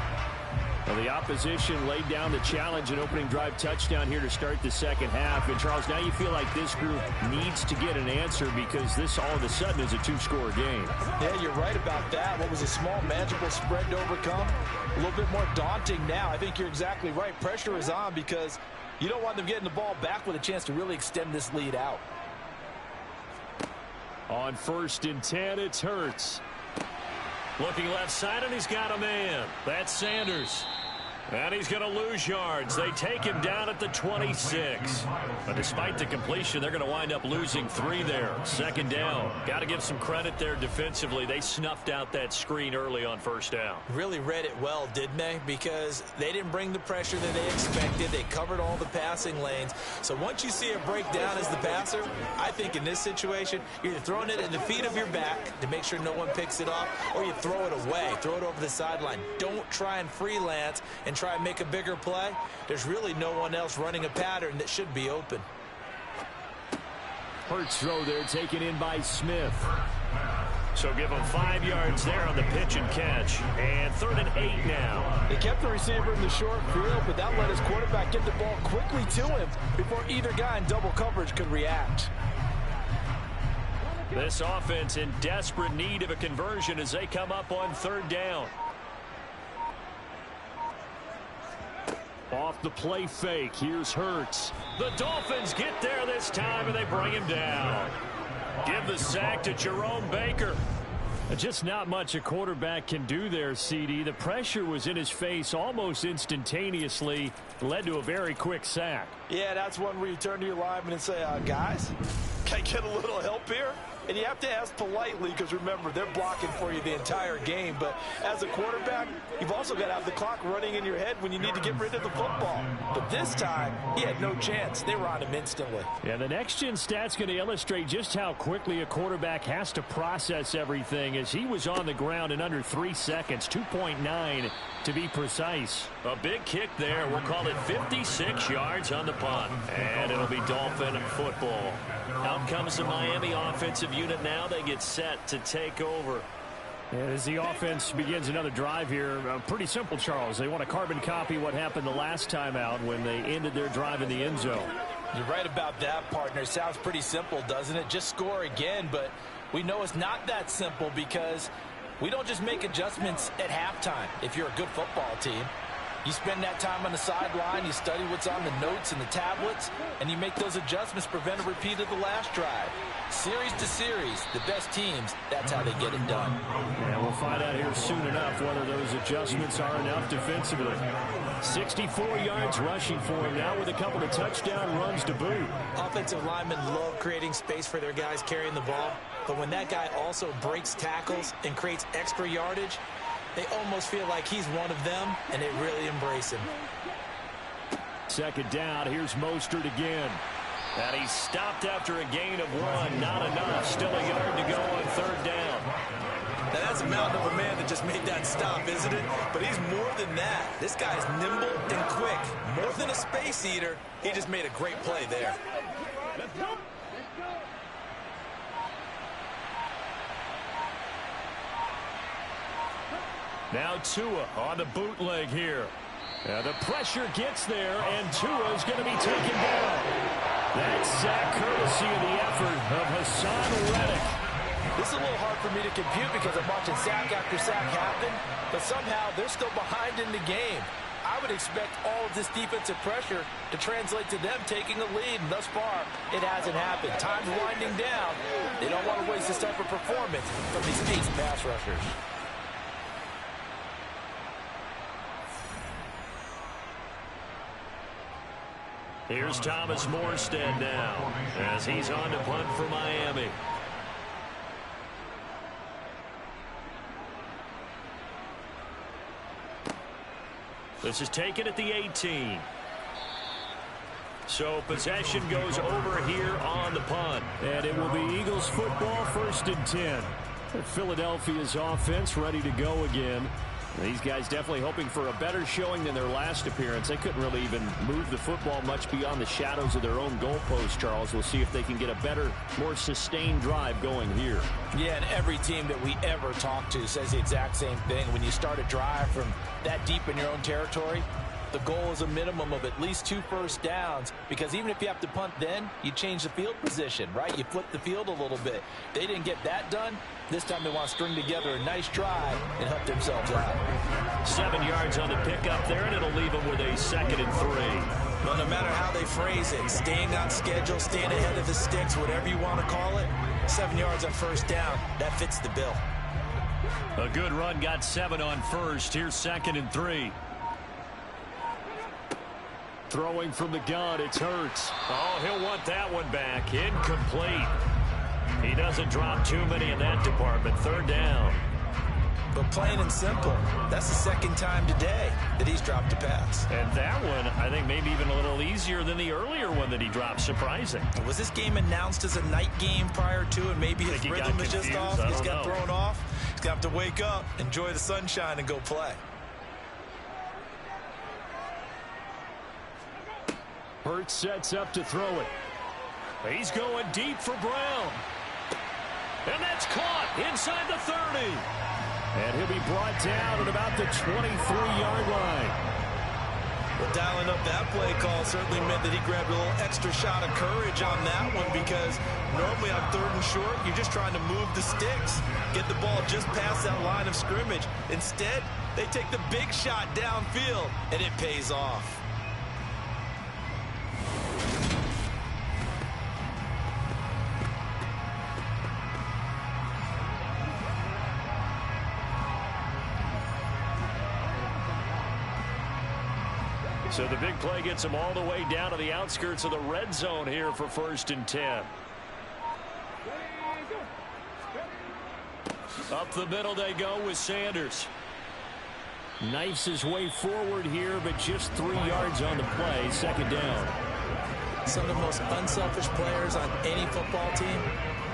[SPEAKER 1] Well, the opposition laid down the challenge and opening drive touchdown here to start the second half. And, Charles, now you feel like this group needs to get an answer because this all of a sudden is a 2-score game.
[SPEAKER 2] Yeah, you're right about that. What was a small, manageable spread to overcome, a little bit more daunting now. I think you're exactly right. Pressure is on because you don't want them getting the ball back with a chance to really extend this lead out.
[SPEAKER 1] On 1st and 10, it's Hurts. Looking left side, and he's got a man. That's Sanders. And he's going to lose yards. They take him down at the 26. But despite the completion, they're going to wind up losing 3 there. Second down. Got to give some credit there defensively. They snuffed out that screen early on first down.
[SPEAKER 2] Really read it well, didn't they? Because they didn't bring the pressure that they expected. They covered all the passing lanes. So once you see a breakdown as the passer, I think in this situation, you're either throwing it at the feet of your back to make sure no one picks it off, or you throw it away. Throw it over the sideline. Don't try and freelance and try and make a bigger play. There's really no one else running a pattern that should be open.
[SPEAKER 1] Hurts throw there taken in by Smith. So give him 5 yards there on the pitch and catch. And 3rd and 8 now.
[SPEAKER 2] They kept the receiver in the short field, but that let his quarterback get the ball quickly to him before either guy in double coverage could react.
[SPEAKER 1] This offense in desperate need of a conversion as they come up on 3rd down. Off the play fake, here's Hurts. The Dolphins get there this time, and they bring him down. Give the sack to Jerome Baker. Just not much a quarterback can do there, CD. The pressure was in his face almost instantaneously. Led to a very quick sack.
[SPEAKER 2] Yeah, that's one where you turn to your lineman and say, guys, can I get a little help here? And you have to ask politely because, remember, they're blocking for you the entire game. But as a quarterback, you've also got to have the clock running in your head when you need to get rid of the football. But this time, he had no chance. They were on him instantly.
[SPEAKER 1] Yeah, the next-gen stat's going to illustrate just how quickly a quarterback has to process everything, as he was on the ground in under 3 seconds, 2.9 to be precise. A big kick there. We'll call it 56 yards on the punt. And it'll be Dolphin football. Out comes the Miami offensive unit now. They get set to take over. As the offense begins another drive here, pretty simple, Charles. They want to carbon copy what happened the last time out when they ended their drive in the end zone.
[SPEAKER 2] You're right about that, partner. Sounds pretty simple, doesn't it? Just score again, but we know it's not that simple because we don't just make adjustments at halftime if you're a good football team. You spend that time on the sideline, you study what's on the notes and the tablets, and you make those adjustments, prevent a repeat of the last drive. Series to series, the best teams, that's how they get it done.
[SPEAKER 1] Yeah, we'll find out here soon enough whether those adjustments are enough defensively. 64 yards rushing for him now with a couple of touchdown runs to boot.
[SPEAKER 6] Offensive linemen love creating space for their guys carrying the ball, but when that guy also breaks tackles and creates extra yardage, they almost feel like he's one of them, and they really embrace him.
[SPEAKER 1] Second down, here's Mostert again. And he's stopped after a gain of 1. Not enough. Still a yard to go on third down.
[SPEAKER 6] Now, that's a mountain of a man that just made that stop, isn't it? But he's more than that. This guy's nimble and quick. More than a space eater, he just made a great play there.
[SPEAKER 3] Let's go.
[SPEAKER 1] Now Tua on the bootleg here. The pressure gets there, and Tua is going to be taken down. That's sack courtesy of the effort of Hassan Reddick.
[SPEAKER 2] This is a little hard for me to compute because I'm watching sack after sack happen, but somehow they're still behind in the game. I would expect all of this defensive pressure to translate to them taking a lead, and thus far, it hasn't happened. Time's winding down. They don't want to waste this type of performance from these ace pass rushers.
[SPEAKER 1] Here's Thomas Morstead now as he's on to punt for Miami. This is taken at the 18. So possession goes over here on the punt. And it will be Eagles football, 1st and 10. Philadelphia's offense ready to go again. These guys definitely hoping for a better showing than their last appearance. They couldn't really even move the football much beyond the shadows of their own goalpost, Charles. We'll see if they can get a better, more sustained drive going here.
[SPEAKER 2] Yeah, and every team that we ever talk to says the exact same thing. When you start a drive from that deep in your own territory, the goal is a minimum of at least 2 first downs, because even if you have to punt then, you change the field position, right? You flip the field a little bit. They didn't get that done. This time they want to string together a nice drive and help themselves out.
[SPEAKER 1] 7 yards on the pickup there, and it'll leave them with a 2nd and 3.
[SPEAKER 6] Well, no matter how they phrase it, staying on schedule, staying ahead of the sticks, whatever you want to call it, 7 yards on first down, that fits the bill.
[SPEAKER 1] A good run, got 7 on first. Here's 2nd and 3. Throwing from the gun, it's Hurts. Oh, he'll want that one back. Incomplete. He doesn't drop too many in that department. 3rd down.
[SPEAKER 6] But plain and simple, that's the 2nd time today that he's dropped a pass.
[SPEAKER 1] And that one, I think, maybe even a little easier than the earlier one that he dropped. Surprising.
[SPEAKER 6] Was this game announced as a night game prior to, and maybe his rhythm is just off? He's got thrown off. He's going to have to wake up, enjoy the sunshine, and go play.
[SPEAKER 1] Hurts sets up to throw it. He's going deep for Brown. And that's caught inside the 30. And he'll be brought down at about the 23-yard line.
[SPEAKER 6] Well, dialing up that play call certainly meant that he grabbed a little extra shot of courage on that one, because normally on 3rd and short, you're just trying to move the sticks, get the ball just past that line of scrimmage. Instead, they take the big shot downfield, and it pays off.
[SPEAKER 1] So the big play gets him all the way down to the outskirts of the red zone here for 1st and 10. Up the middle they go with Sanders. Knifes his way forward here, but just 3 yards on the play. Second down.
[SPEAKER 2] Some of the most unselfish players on any football team,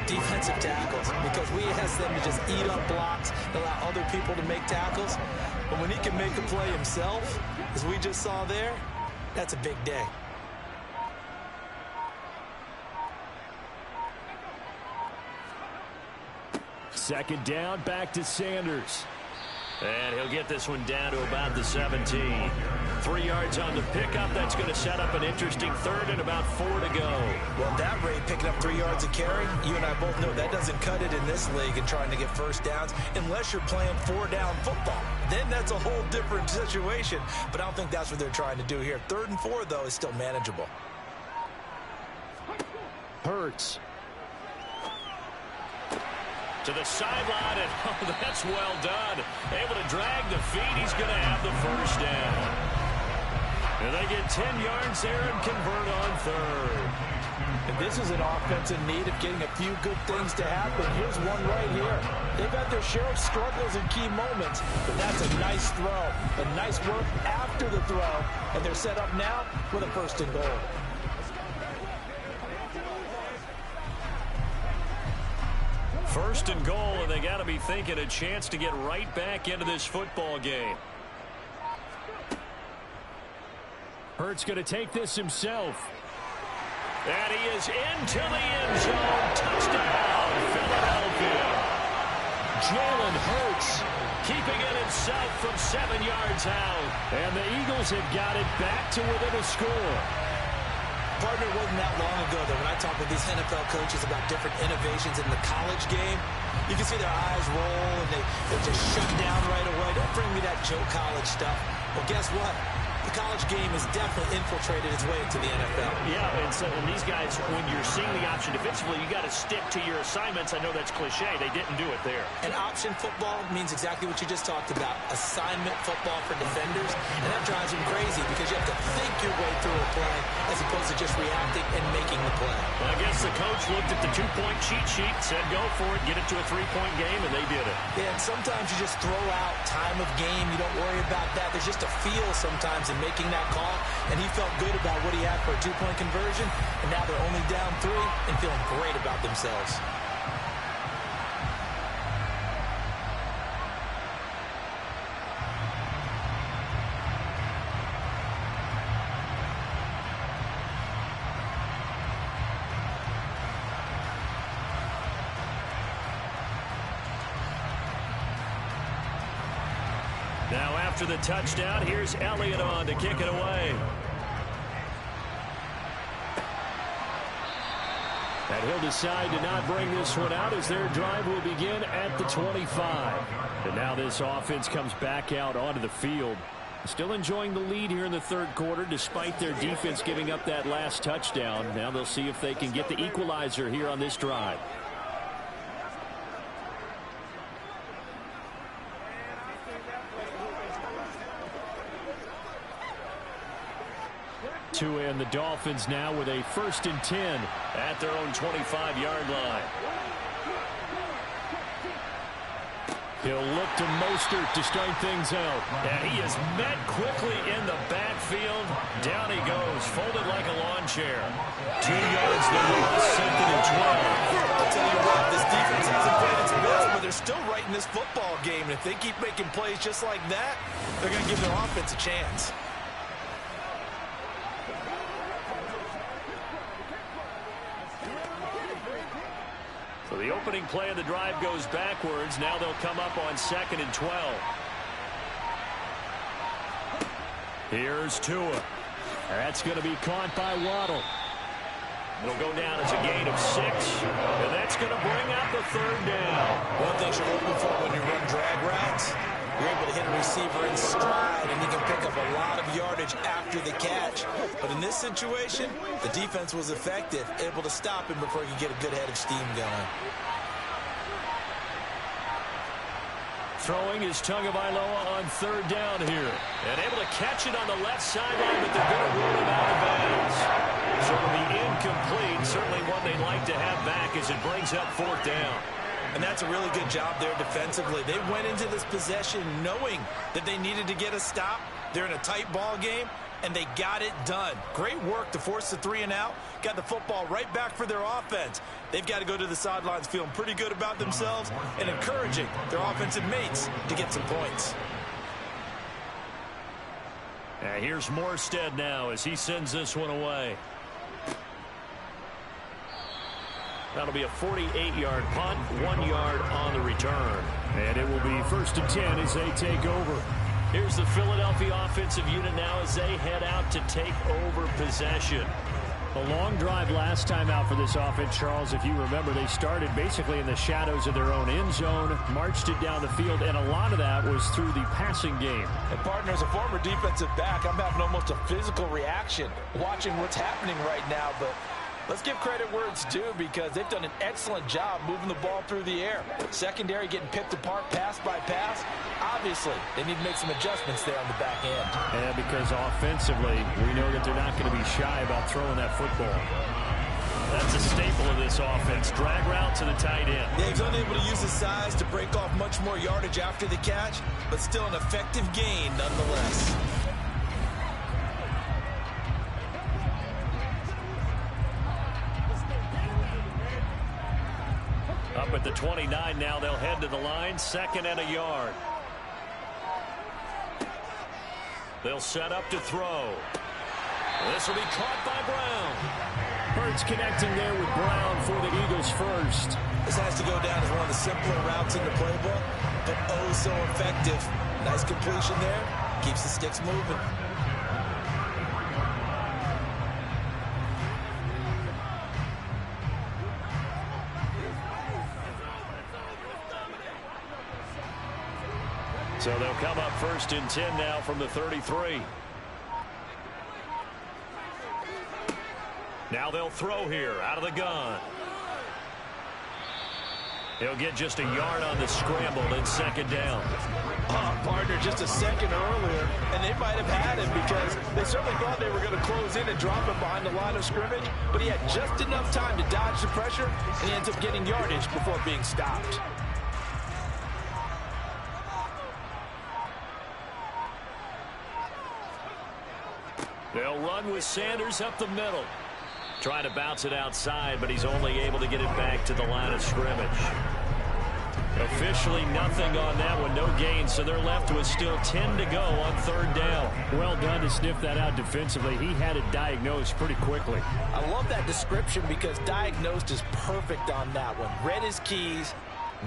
[SPEAKER 2] defensive tackles, because we ask them to just eat up blocks, allow other people to make tackles. But when he can make a play himself, as we just saw there, that's a big day.
[SPEAKER 1] Second down, back to Sanders. And he'll get this one down to about the 17. 3 yards on the pickup. That's going to set up an interesting third and about 4 to go.
[SPEAKER 2] Well, that rate, picking up 3 yards a carry, you and I both know that doesn't cut it in this league and trying to get first downs unless you're playing 4-down football. Then that's a whole different situation. But I don't think that's what they're trying to do here. 3rd and 4, though, is still manageable.
[SPEAKER 1] Hurts. To the sideline, and oh, that's well done. Able to drag the feet. He's going to have the first down. And they get 10 yards there and convert on 3rd.
[SPEAKER 2] And this is an offense in need of getting a few good things to happen. Here's one right here. They've had their share of struggles in key moments, but that's a nice throw. And nice work after the throw. And they're set up now with a 1st and goal.
[SPEAKER 1] First and goal, and they got to be thinking a chance to get right back into this football game. Hurts going to take this himself. And he is into the end zone. Touchdown, Philadelphia. Jalen Hurts keeping it himself from 7 yards out. And the Eagles have got it back to within a score.
[SPEAKER 2] Partner, it wasn't that long ago that when I talk with these NFL coaches about different innovations in the college game, you can see their eyes roll and they just shut down right away. Don't bring me that Joe College stuff. Well, guess what? The college game has definitely infiltrated its way into the NFL.
[SPEAKER 1] Yeah, and these guys, when you're seeing the option defensively, you got to stick to your assignments. I know that's cliche. They didn't do it there.
[SPEAKER 2] And option football means exactly what you just talked about, assignment football for defenders. And that drives them crazy because you have to think your way through a play as opposed to just reacting and making the play.
[SPEAKER 1] Well, I guess the coach looked at the 2-point cheat sheet, said go for it, get it to a 3-point game, and they did it.
[SPEAKER 2] Yeah, and sometimes you just throw out time of game. You don't worry about that. There's just a feel sometimes in making that call, and he felt good about what he had for a 2-point conversion, and now they're only down 3 and feeling great about themselves.
[SPEAKER 1] Now after the touchdown, here's Elliott on to kick it away. And he'll decide to not bring this one out as their drive will begin at the 25. And now this offense comes back out onto the field. Still enjoying the lead here in the 3rd quarter despite their defense giving up that last touchdown. Now they'll see if they can get the equalizer here on this drive. And the Dolphins now with a 1st and 10 at their own 25-yard line. He'll look to Mostert to start things out. And he is met quickly in the backfield. Down he goes, folded like a lawn chair. 2 yards the loss, 2nd and 12.
[SPEAKER 2] I'll tell you what, this defense hasn't played its best, but they're still right in this football game. And if they keep making plays just like that, they're going to give their offense a chance.
[SPEAKER 1] So the opening play of the drive goes backwards. Now they'll come up on 2nd and 12. Here's Tua. That's going to be caught by Waddle. It'll go down as a gain of 6. And that's going to bring out the 3rd down.
[SPEAKER 2] One thing you're looking for when you run drag routes, you're able to hit a receiver in stride, and you can pick up a lot of yardage after the catch. But in this situation, the defense was effective, able to stop him before he could get a good head of steam going.
[SPEAKER 1] Throwing is Tagovailoa on 3rd down here. And able to catch it on the left sideline, but they're going to rule him out of bounds. So it'll be incomplete. Certainly one they'd like to have back as it brings up 4th down.
[SPEAKER 6] And that's a really good job there defensively. They went into this possession knowing that they needed to get a stop. They're in a tight ball game, and they got it done. Great work to force the 3 and out. Got the football right back for their offense. They've got to go to the sidelines feeling pretty good about themselves and encouraging their offensive mates to get some points.
[SPEAKER 1] Here's Morstead now as he sends this one away. That'll be a 48-yard punt, 1 yard on the return.
[SPEAKER 7] And it will be 1st and 10 as they take over.
[SPEAKER 1] Here's the Philadelphia offensive unit now as they head out to take over possession.
[SPEAKER 7] A long drive last time out for this offense, Charles. If you remember, they started basically in the shadows of their own end zone, marched it down the field, and a lot of that was through the passing game.
[SPEAKER 2] And partner, as a former defensive back, I'm having almost a physical reaction watching what's happening right now. But let's give credit where it's due because they've done an excellent job moving the ball through the air. Secondary getting picked apart pass by pass. Obviously, they need to make some adjustments there on the back end.
[SPEAKER 7] Yeah, because offensively, we know that they're not going to be shy about throwing that football.
[SPEAKER 1] That's a staple of this offense. Drag route to the tight end.
[SPEAKER 6] Yeah, he's unable to use his size to break off much more yardage after the catch, but still an effective gain nonetheless.
[SPEAKER 1] Up at the 29 now, they'll head to the line. 2nd and a yard. They'll set up to throw. This will be caught by Brown.
[SPEAKER 7] Hurts connecting there with Brown for the Eagles first.
[SPEAKER 6] This has to go down as one of the simpler routes in the playbook, but oh so effective. Nice completion there. Keeps the sticks moving.
[SPEAKER 1] So they'll come up 1st and 10 now from the 33. Now they'll throw here out of the gun. He'll get just a yard on the scramble and 2nd down.
[SPEAKER 2] Partner, just a second earlier, and they might have had him because they certainly thought they were going to close in and drop him behind the line of scrimmage, but he had just enough time to dodge the pressure, and he ends up getting yardage before being stopped.
[SPEAKER 1] They'll run with Sanders up the middle. Trying to bounce it outside, but he's only able to get it back to the line of scrimmage. Officially nothing on that one, no gain, so they're left with still 10 to go on 3rd down.
[SPEAKER 7] Well done to sniff that out defensively. He had it diagnosed pretty quickly.
[SPEAKER 2] I love that description because diagnosed is perfect on that one. Read his keys,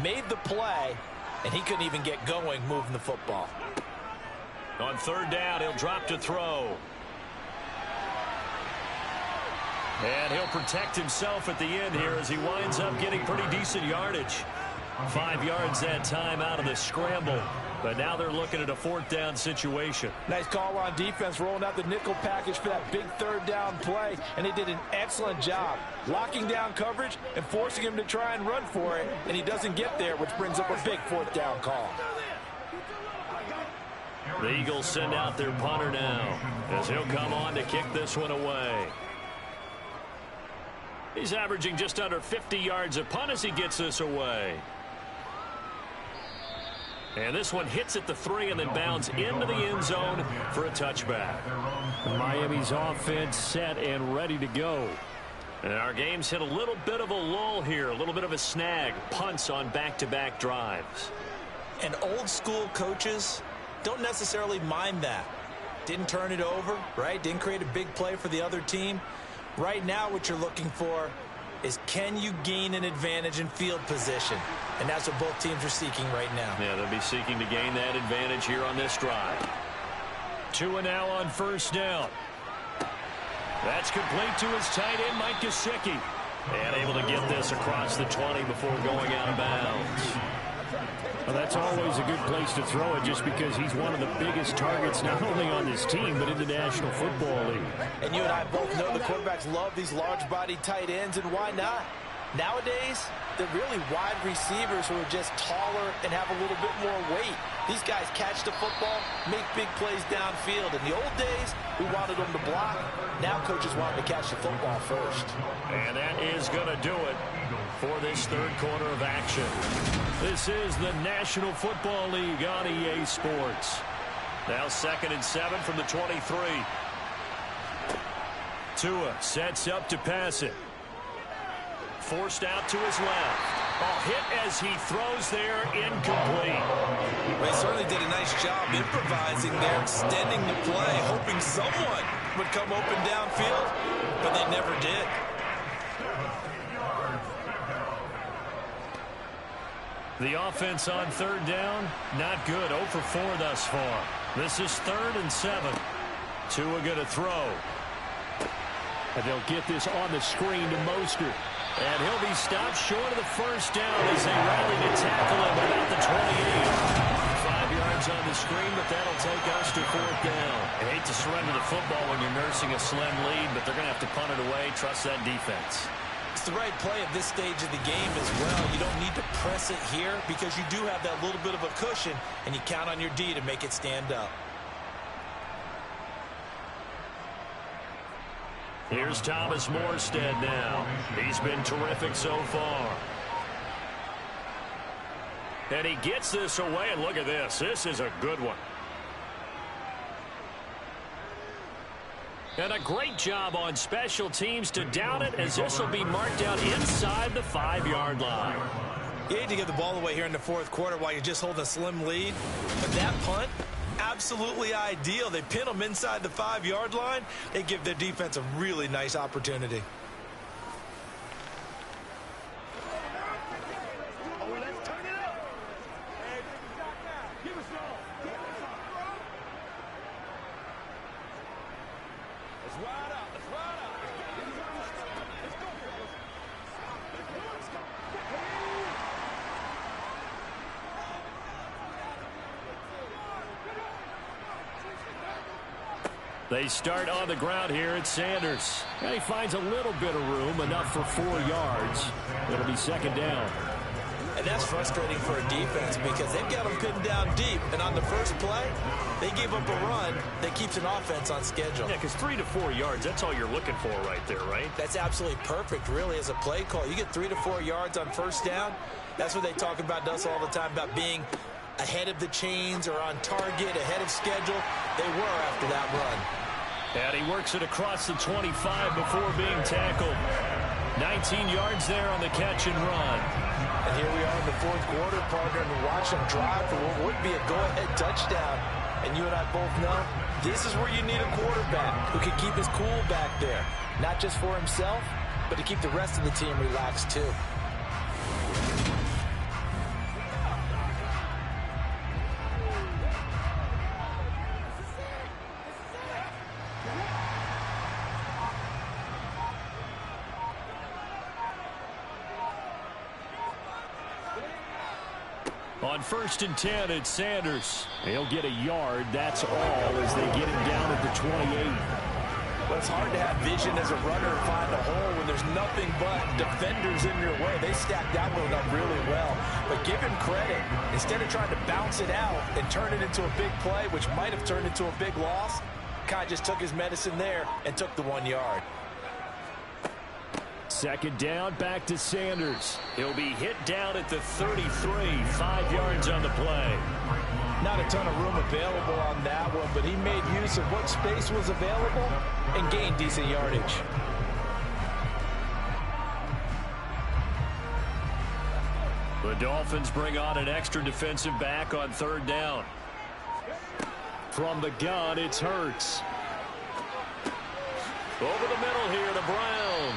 [SPEAKER 2] made the play, and he couldn't even get going moving the football.
[SPEAKER 1] On 3rd down, he'll drop to throw. And he'll protect himself at the end here as he winds up getting pretty decent yardage. 5 yards that time out of the scramble. But now they're looking at a 4th down situation.
[SPEAKER 2] Nice call on defense, rolling out the nickel package for that big 3rd down play. And they did an excellent job locking down coverage and forcing him to try and run for it. And he doesn't get there, which brings up a big 4th down call.
[SPEAKER 1] The Eagles send out their punter now as he'll come on to kick this one away. He's averaging just under 50 yards a punt as he gets this away. And this one hits at the 3 and then bounds into the end zone for a touchback.
[SPEAKER 7] Miami's offense set and ready to go.
[SPEAKER 1] And our game's hit a little bit of a lull here, a little bit of a snag. Punts on back-to-back drives.
[SPEAKER 6] And old school coaches don't necessarily mind that. Didn't turn it over, right? Didn't create a big play for the other team. Right now what you're looking for is can you gain an advantage in field position? And that's what both teams are seeking right now.
[SPEAKER 1] Yeah, they'll be seeking to gain that advantage here on this drive. 2 and now on 1st down. That's complete to his tight end, Mike Gesicki. And able to get this across the 20 before going out of bounds.
[SPEAKER 7] Well, that's always a good place to throw it just because he's one of the biggest targets not only on this team but in the National Football League.
[SPEAKER 2] And you and I both know the quarterbacks love these large-bodied tight ends, and why not? Nowadays, they're really wide receivers who are just taller and have a little bit more weight. These guys catch the football, make big plays downfield. In the old days, we wanted them to block. Now coaches want them to catch the football first.
[SPEAKER 1] And that is going to do it for this third quarter of action. This is the National Football League on EA Sports. Now 2nd and 7 from the 23. Tua sets up to pass it. Forced out to his left. Hit as he throws there, incomplete.
[SPEAKER 6] They certainly did a nice job improvising there, extending the play, hoping someone would come open downfield, but they never did.
[SPEAKER 1] The offense on 3rd down, not good. 0 for 4 thus far. This is 3rd and 7. Tua going to throw.
[SPEAKER 7] And they'll get this on the screen to Mostert.
[SPEAKER 1] And he'll be stopped short of the first down as they rally to tackle him about the 28. 5 yards on the screen, but that'll take us to 4th down. I hate to surrender the football when you're nursing a slim lead, but they're going to have to punt it away. Trust that defense.
[SPEAKER 6] It's the right play at this stage of the game as well. You don't need to press it here because you do have that little bit of a cushion, and you count on your D to make it stand up.
[SPEAKER 1] Here's Thomas Morstead now. He's been terrific so far. And he gets this away, and look at this. This is a good one. And a great job on special teams to down it, as this will be marked out inside the 5-yard line.
[SPEAKER 6] You hate to give the ball away here in the 4th quarter while you're just holding a slim lead, but that punt, absolutely ideal. They pin them inside the 5-yard line. They give their defense a really nice opportunity.
[SPEAKER 1] They start on the ground here at Sanders. And he finds a little bit of room, enough for 4 yards. It'll be 2nd down.
[SPEAKER 6] And that's frustrating for a defense because they've got them pinned down deep. And on the first play, they give up a run that keeps an offense on schedule.
[SPEAKER 1] Yeah, because 3 to 4 yards, that's all you're looking for right there, right?
[SPEAKER 6] That's absolutely perfect, really, as a play call. You get 3 to 4 yards on first down. That's what they talk about to us all the time, about being ahead of the chains or on target, ahead of schedule. They were after that run.
[SPEAKER 1] And he works it across the 25 before being tackled. 19 yards there on the catch and run.
[SPEAKER 2] And here we are in the 4th quarter, partner, and watch them drive for what would be a go-ahead touchdown. And you and I both know this is where you need a quarterback who can keep his cool back there. Not just for himself, but to keep the rest of the team relaxed too.
[SPEAKER 1] On 1st and 10, it's Sanders. He'll get a yard. That's all as they get him down at the 28.
[SPEAKER 2] Well, it's hard to have vision as a runner and find a hole when there's nothing but defenders in your way. They stacked that one up really well. But give him credit. Instead of trying to bounce it out and turn it into a big play, which might have turned into a big loss, Kai just took his medicine there and took the 1 yard.
[SPEAKER 1] 2nd down, back to Sanders. He'll be hit down at the 33, 5 yards on the play.
[SPEAKER 2] Not a ton of room available on that one, but he made use of what space was available and gained decent yardage.
[SPEAKER 1] The Dolphins bring on an extra defensive back on 3rd down. From the gun, it's Hurts. Over the middle here to Brown.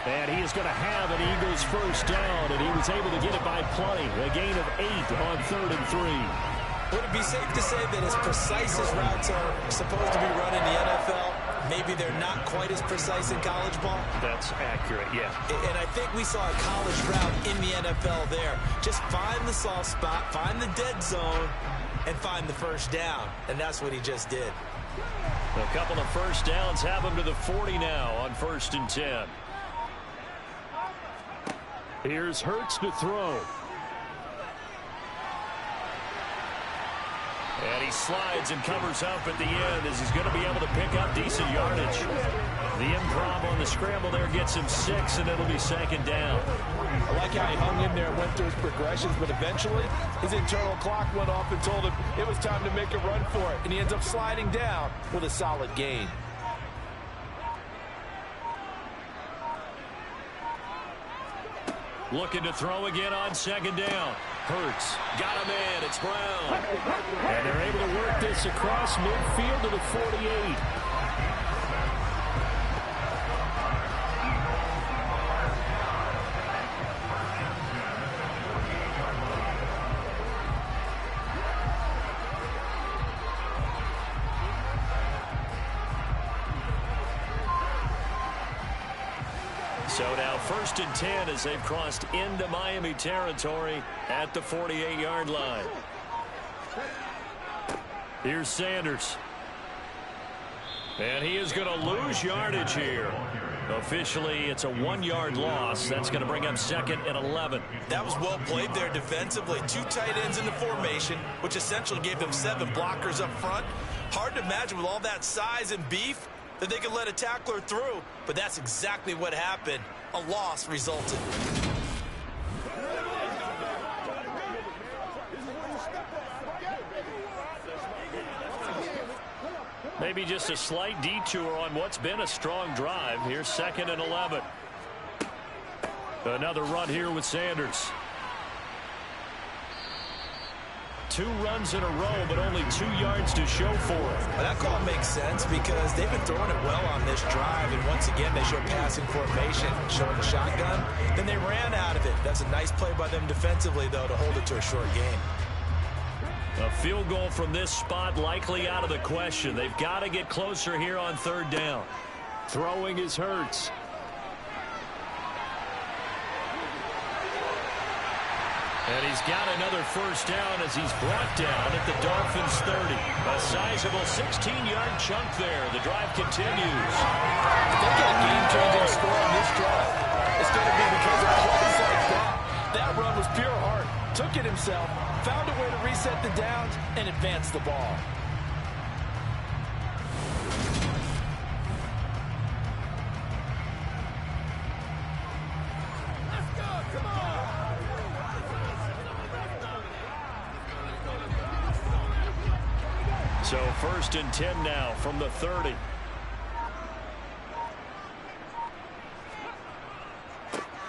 [SPEAKER 1] And he is going to have an Eagles first down, and he was able to get it by plenty. A gain of 8 on 3rd and 3.
[SPEAKER 6] Would it be safe to say that as precise as routes are supposed to be run in the NFL, maybe they're not quite as precise in college ball?
[SPEAKER 1] That's accurate, yeah.
[SPEAKER 6] And I think we saw a college route in the NFL there. Just find the soft spot, find the dead zone, and find the first down. And that's what he just did.
[SPEAKER 1] A couple of first downs have him to the 40 now on 1st and 10. Here's Hurts to throw. And he slides and covers up at the end as he's going to be able to pick up decent yardage.
[SPEAKER 7] The improv on the scramble there gets him 6, and it'll be second down.
[SPEAKER 2] I like how he hung in there and went through his progressions, but eventually his internal clock went off and told him it was time to make a run for it, and he ends up sliding down with a solid gain.
[SPEAKER 7] Looking to throw again on second down. Hurts. Got him in. It's Brown. And they're able to work this across midfield to the 48. So now 1st and 10 as they've crossed into Miami territory at the 48-yard line. Here's Sanders. And he is going to lose yardage here. Officially, it's a 1-yard loss. That's going to bring up 2nd and 11.
[SPEAKER 6] That was well played there defensively. 2 tight ends in the formation, which essentially gave them 7 blockers up front. Hard to imagine with all that size and beef that they could let a tackler through, but that's exactly what happened. A loss resulted.
[SPEAKER 7] Maybe just a slight detour on what's been a strong drive. Here's 2nd and 11. Another run here with Sanders. 2 runs in a row, but only 2 yards to show for it.
[SPEAKER 2] Well, that call makes sense because they've been throwing it well on this drive, and once again, they show passing formation, showing the shotgun. Then they ran out of it. That's a nice play by them defensively, though, to hold it to a short game.
[SPEAKER 7] A field goal from this spot likely out of the question. They've got to get closer here on 3rd down. Throwing is Hurts. And he's got another 1st down as he's brought down at the Dolphins' 30. A sizable 16-yard chunk there. The drive continues.
[SPEAKER 2] If they get a game-changing score on this drive, it's going to be because of plays like that. That run was pure heart. Took it himself, found a way to reset the downs, and advance the ball.
[SPEAKER 7] So 1st and 10 now from the 30.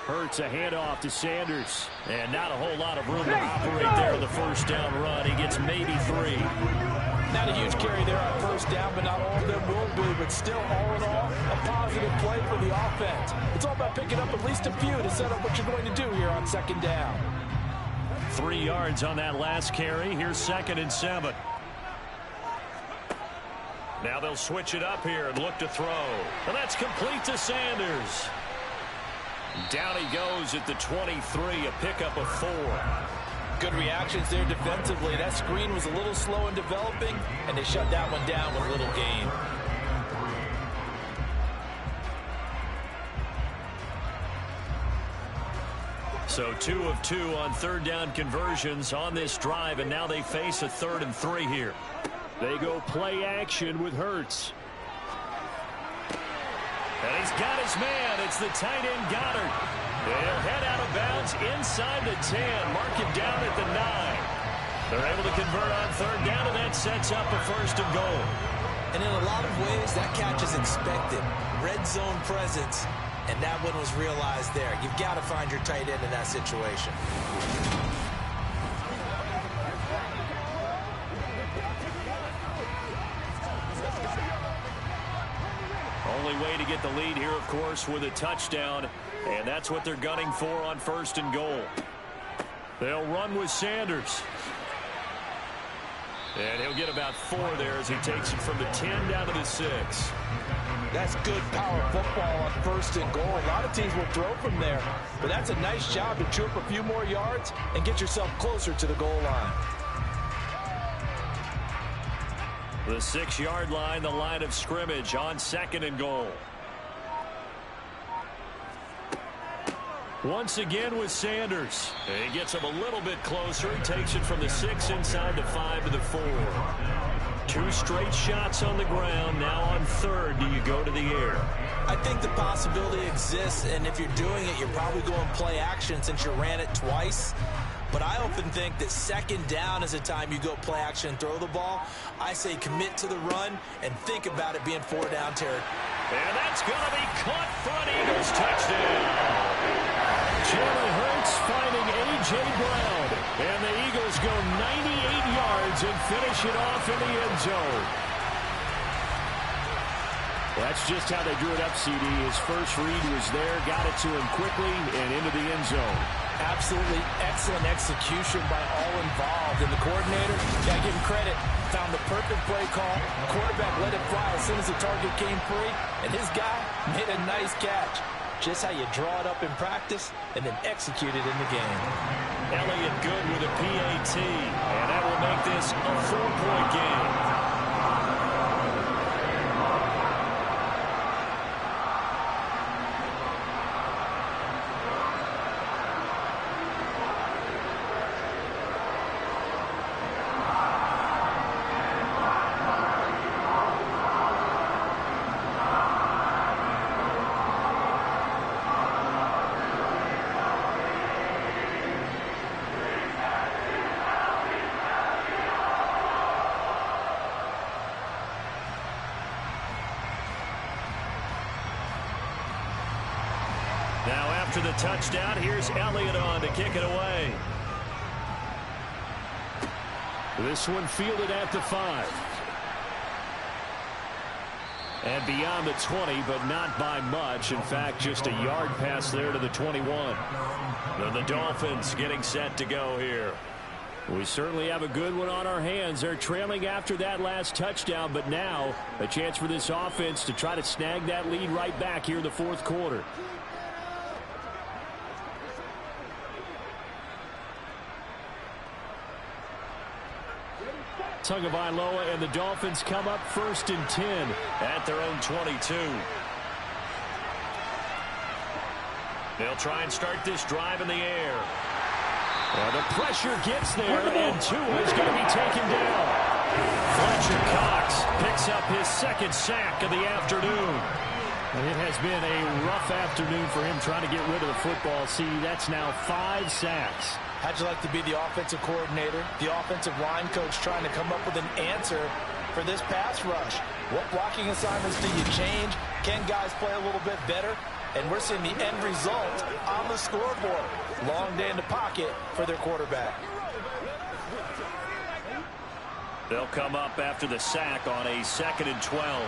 [SPEAKER 7] Hurts a handoff to Sanders. And not a whole lot of room to operate there on the 1st down run. He gets maybe 3.
[SPEAKER 2] Not a huge carry there on 1st down, but not all of them will be. But still, all in all, a positive play for the offense. It's all about picking up at least a few to set up what you're going to do here on 2nd down.
[SPEAKER 7] 3 yards on that last carry. Here's 2nd and 7. Now they'll switch it up here and look to throw. And that's complete to Sanders. Down he goes at the 23, a pickup of 4.
[SPEAKER 2] Good reactions there defensively. That screen was a little slow in developing, and they shut that one down with little gain.
[SPEAKER 7] So 2 of 2 on 3rd down conversions on this drive, and now they face a 3rd and 3 here. They go play action with Hurts. And he's got his man. It's the tight end Goddard. They'll head out of bounds inside the 10. Mark him down at the 9. They're able to convert on 3rd down, and that sets up a 1st and goal.
[SPEAKER 2] And in a lot of ways, that catch is expected. Red zone presence, and that one was realized there. You've got to find your tight end in that situation.
[SPEAKER 7] Only way to get the lead here, of course, with a touchdown. And that's what they're gunning for on 1st and goal. They'll run with Sanders. And he'll get about 4 there as he takes it from the 10 down to the 6.
[SPEAKER 2] That's good power football on 1st and goal. A lot of teams will throw from there. But that's a nice job to chew up a few more yards and get yourself closer to the goal line.
[SPEAKER 7] The 6-yard line, the line of scrimmage on 2nd and goal. Once again with Sanders. And he gets him a little bit closer. He takes it from the 6 inside the 5 to the 4. 2 straight shots on the ground. Now on 3rd, do you go to the air?
[SPEAKER 2] I think the possibility exists, and if you're doing it, you're probably going play action since you ran it twice. But I often think that second down is the time you go play action and throw the ball. I say commit to the run and think about it being 4-down territory.
[SPEAKER 1] And that's going to be caught front. Eagles touchdown. Jalen Hurts finding A.J. Brown. And the Eagles go 98 yards and finish it off in the end zone. That's just how they drew it up, CD. His first read was there, got it to him quickly, and into the end zone.
[SPEAKER 2] Absolutely excellent execution by all involved. And the coordinator, got to give him credit, found the perfect play call. Quarterback let it fly as soon as the target came free, and his guy made a nice catch. Just how you draw it up in practice and then execute it in the game.
[SPEAKER 1] Elliott good with a PAT, and that will make this a 4-point game. Now after the touchdown, here's Elliott on to kick it away. This one fielded at the 5. And beyond the 20, but not by much. In fact, just a yard pass there to the 21. And the Dolphins getting set to go here. We certainly have a good one on our hands. They're trailing after that last touchdown, but now a chance for this offense to try to snag that lead right back here in the fourth quarter. Tagovailoa and the Dolphins come up 1st and 10 at their own 22. They'll try and start this drive in the air. The pressure gets there, and Tua is going to be taken down. Fletcher Cox picks up his second sack of the afternoon. It has been a rough afternoon for him trying to get rid of the football. See, that's now 5 sacks.
[SPEAKER 2] How'd you like to be the offensive coordinator, the offensive line coach trying to come up with an answer for this pass rush? What blocking assignments do you change? Can guys play a little bit better? And we're seeing the end result on the scoreboard. Long day in the pocket for their quarterback.
[SPEAKER 1] They'll come up after the sack on a 2nd and 12.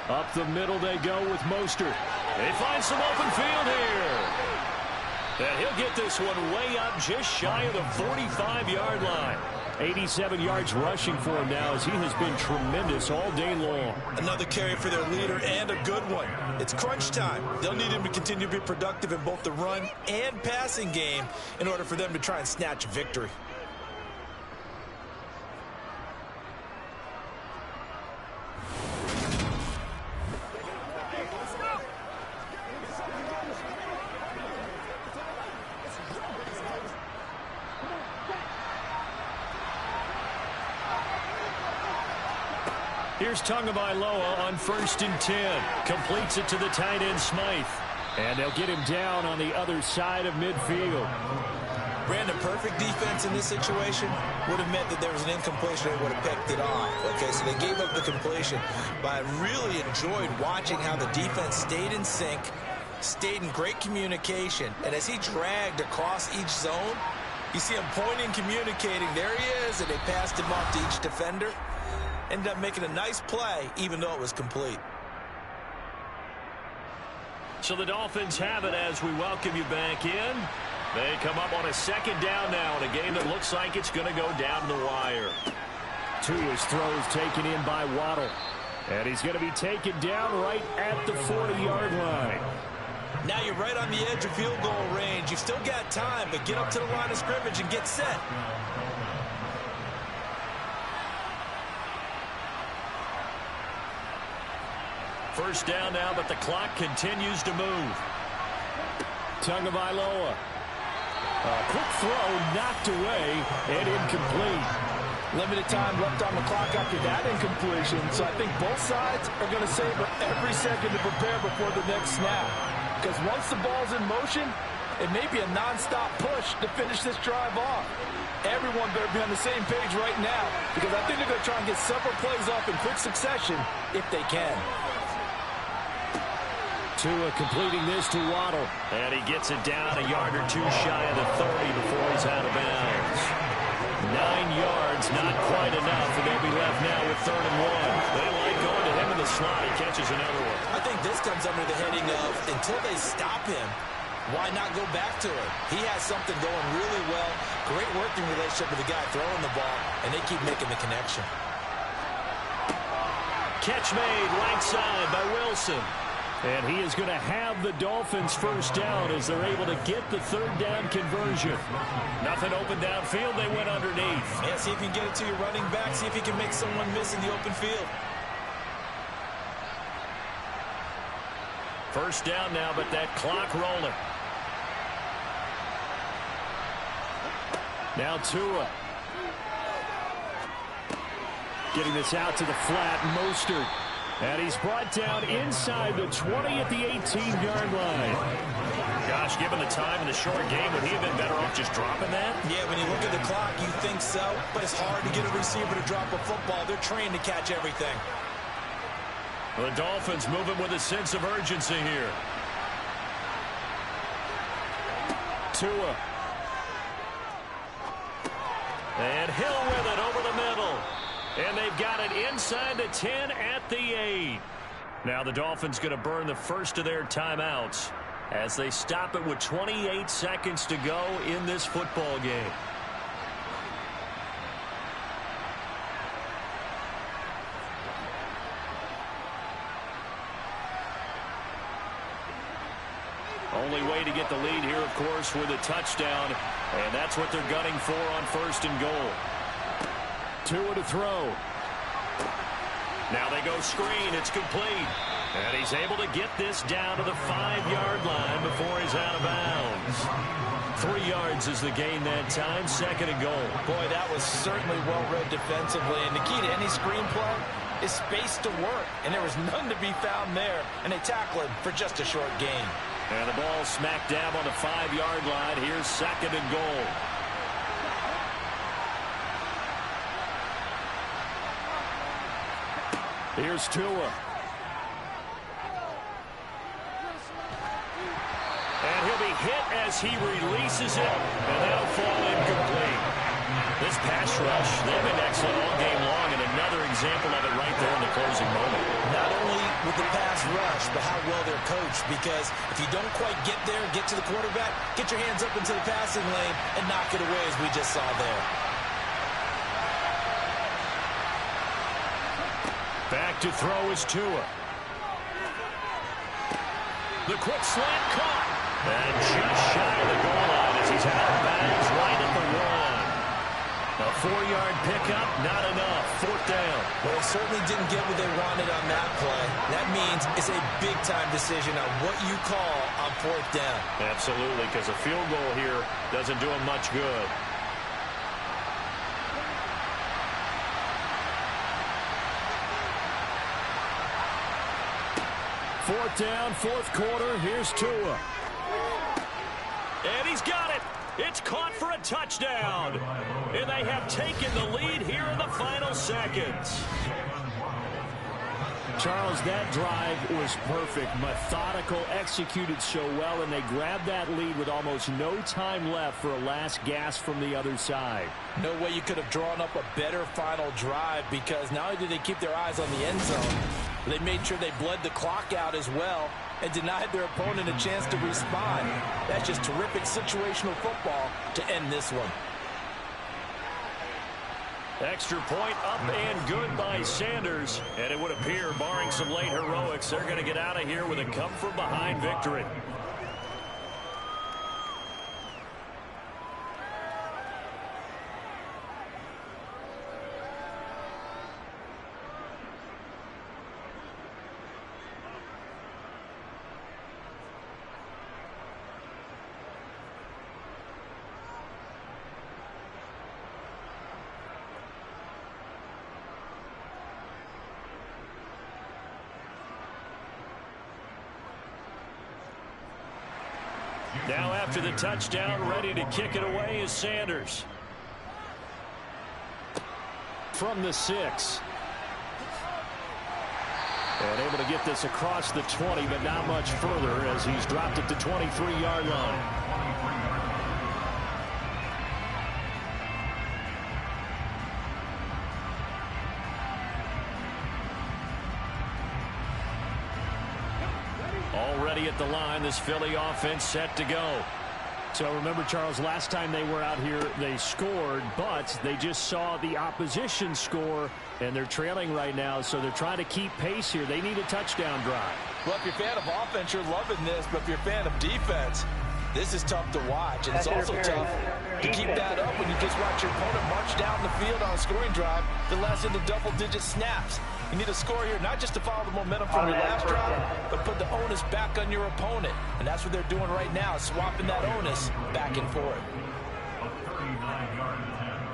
[SPEAKER 1] Up the middle they go with Mostert. They find some open field here. And he'll get this one way up just shy of the 45-yard line. 87 yards rushing for him now as he has been tremendous all day long.
[SPEAKER 6] Another carry for their leader and a good one. It's crunch time. They'll need him to continue to be productive in both the run and passing game in order for them to try and snatch victory.
[SPEAKER 1] Here's Tagovailoa on 1st and 10. Completes it to the tight end, Smythe. And they'll get him down on the other side of midfield.
[SPEAKER 2] Brandon, perfect defense in this situation would have meant that there was an incompletion. They would have picked it off. Okay, so they gave up the completion. But I really enjoyed watching how the defense stayed in sync, stayed in great communication. And as he dragged across each zone, you see him pointing, communicating. There he is, and they passed him off to each defender. Ended up making a nice play, even though it was complete.
[SPEAKER 1] So the Dolphins have it as we welcome you back in. They come up on a 2nd down now in a game that looks like it's going to go down the wire. Tua's throws taken in by Waddle. And he's going to be taken down right at the 40-yard line.
[SPEAKER 2] Now you're right on the edge of field goal range. You've still got time, but get up to the line of scrimmage and get set.
[SPEAKER 1] First down now, but the clock continues to move. Tagovailoa. A quick throw knocked away and incomplete.
[SPEAKER 2] Limited time left on the clock after that incompletion, so I think both sides are going to savor every second to prepare before the next snap. Because once the ball's in motion, it may be a non-stop push to finish this drive off. Everyone better be on the same page right now, because I think they're going to try and get several plays off in quick succession if they can.
[SPEAKER 1] Tua completing this to Waddle. And he gets it down a yard or two shy of the 30 before he's out of bounds. 9 yards, not quite enough, and they'll be left now with 3rd and 1. They like going to him in the slot. He catches another one.
[SPEAKER 6] I think this comes under the heading of until they stop him, why not go back to it? He has something going really well. Great working relationship with the guy throwing the ball, and they keep making the connection.
[SPEAKER 1] Catch made right side by Wilson. And he is going to have the Dolphins first down as they're able to get the 3rd down conversion. Nothing open downfield. They went underneath.
[SPEAKER 6] Yeah, see if you can get it to your running back. See if you can make someone miss in the open field.
[SPEAKER 1] First down now, but that clock rolling. Now Tua. Getting this out to the flat. Mostert. And he's brought down inside the 20 at the 18-yard line. Gosh, given the time in the short game, would he have been better off just dropping that?
[SPEAKER 6] Yeah, when you look at the clock, you think so. But it's hard to get a receiver to drop a football. They're trained to catch everything.
[SPEAKER 1] The Dolphins moving with a sense of urgency here. Tua. And Hill with it over the middle. And they've got it inside the 10 at the 8. Now the Dolphins going to burn the first of their timeouts as they stop it with 28 seconds to go in this football game. Only way to get the lead here, of course, with a touchdown. And that's what they're gunning for on 1st and goal. Tua to throw. Now they go screen. It's complete. And he's able to get this down to the 5-yard line before he's out of bounds. 3 yards is the gain that time. 2nd and goal.
[SPEAKER 2] Boy, that was certainly well-read defensively. And the key to any screenplay is space to work. And there was none to be found there. And they tackle him for just a short gain.
[SPEAKER 1] And the ball smack dab on the 5-yard line. Here's 2nd and goal. Here's Tua. And he'll be hit as he releases it, and that'll fall incomplete. This pass rush, they've been excellent all game long, and another example of it right there in the closing moment.
[SPEAKER 6] Not only with the pass rush, but how well they're coached, because if you don't quite get there, get to the quarterback, get your hands up into the passing lane and knock it away as we just saw there.
[SPEAKER 1] Back to throw is Tua. The quick slant caught. And just shy of the goal line as he's out of bounds right at the 1. A 4-yard pickup, not enough. 4th down.
[SPEAKER 6] Well, they certainly didn't get what they wanted on that play. That means it's a big-time decision on what you call on 4th down.
[SPEAKER 1] Absolutely, because a field goal here doesn't do him much good. 4th down, 4th quarter. Here's Tua. And he's got it. It's caught for a touchdown. And they have taken the lead here in the final seconds. Charles, that drive was perfect. Methodical, executed so well, and they grabbed that lead with almost no time left for a last gasp from the other side.
[SPEAKER 2] No way you could have drawn up a better final drive, because not only did they keep their eyes on the end zone, they made sure they bled the clock out as well and denied their opponent a chance to respond. That's just terrific situational football to end this one.
[SPEAKER 1] Extra point up and good by Sanders. And it would appear, barring some late heroics, they're going to get out of here with a come-from-behind victory. Now after the touchdown, ready to kick it away is Sanders. From the 6. And able to get this across the 20, but not much further as he's dropped at the 23-yard line. Already at the line, this Philly offense set to go.
[SPEAKER 7] So remember, Charles, last time they were out here, they scored, but they just saw the opposition score, and they're trailing right now, so they're trying to keep pace here. They need a touchdown drive.
[SPEAKER 2] Well, if you're a fan of offense, you're loving this, but if you're a fan of defense, this is tough to watch, and it's also tough to keep that up when you just watch your opponent march down the field on a scoring drive that lasts into double-digit snaps. You need a score here, not just to follow the momentum from your last drive, but put the onus back on your opponent. And that's what they're doing right now, swapping that onus back and forth.
[SPEAKER 3] A 39-yard attempt.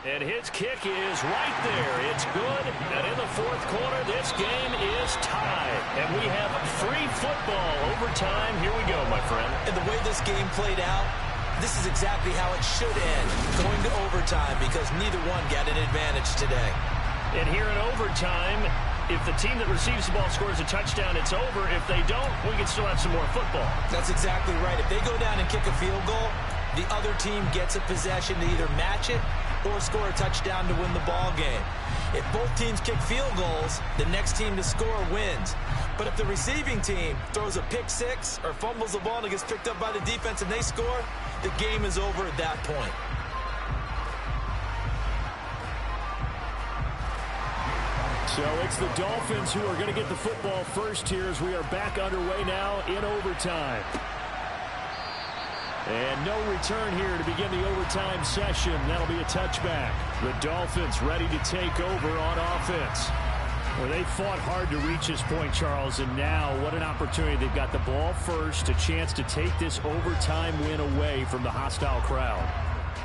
[SPEAKER 1] And his kick is right there. It's good. And in the fourth quarter, this game is tied. And we have free football overtime. Here we go, my friend.
[SPEAKER 6] And the way this game played out, this is exactly how it should end, going to overtime, because neither one got an advantage today.
[SPEAKER 1] And here in overtime, if the team that receives the ball scores a touchdown, it's over. If they don't, we can still have some more football.
[SPEAKER 6] That's exactly right. If they go down and kick a field goal, the other team gets a possession to either match it or score a touchdown to win the ball game. If both teams kick field goals, the next team to score wins. But if the receiving team throws a pick six or fumbles the ball and it gets picked up by the defense and they score, the game is over at that point.
[SPEAKER 7] So it's the Dolphins who are going to get the football first here as we are back underway now in overtime. And no return here to begin the overtime session. That'll be a touchback. The Dolphins ready to take over on offense. Well, they fought hard to reach this point, Charles, and now what an opportunity. They've got the ball first, a chance to take this overtime win away from the hostile crowd.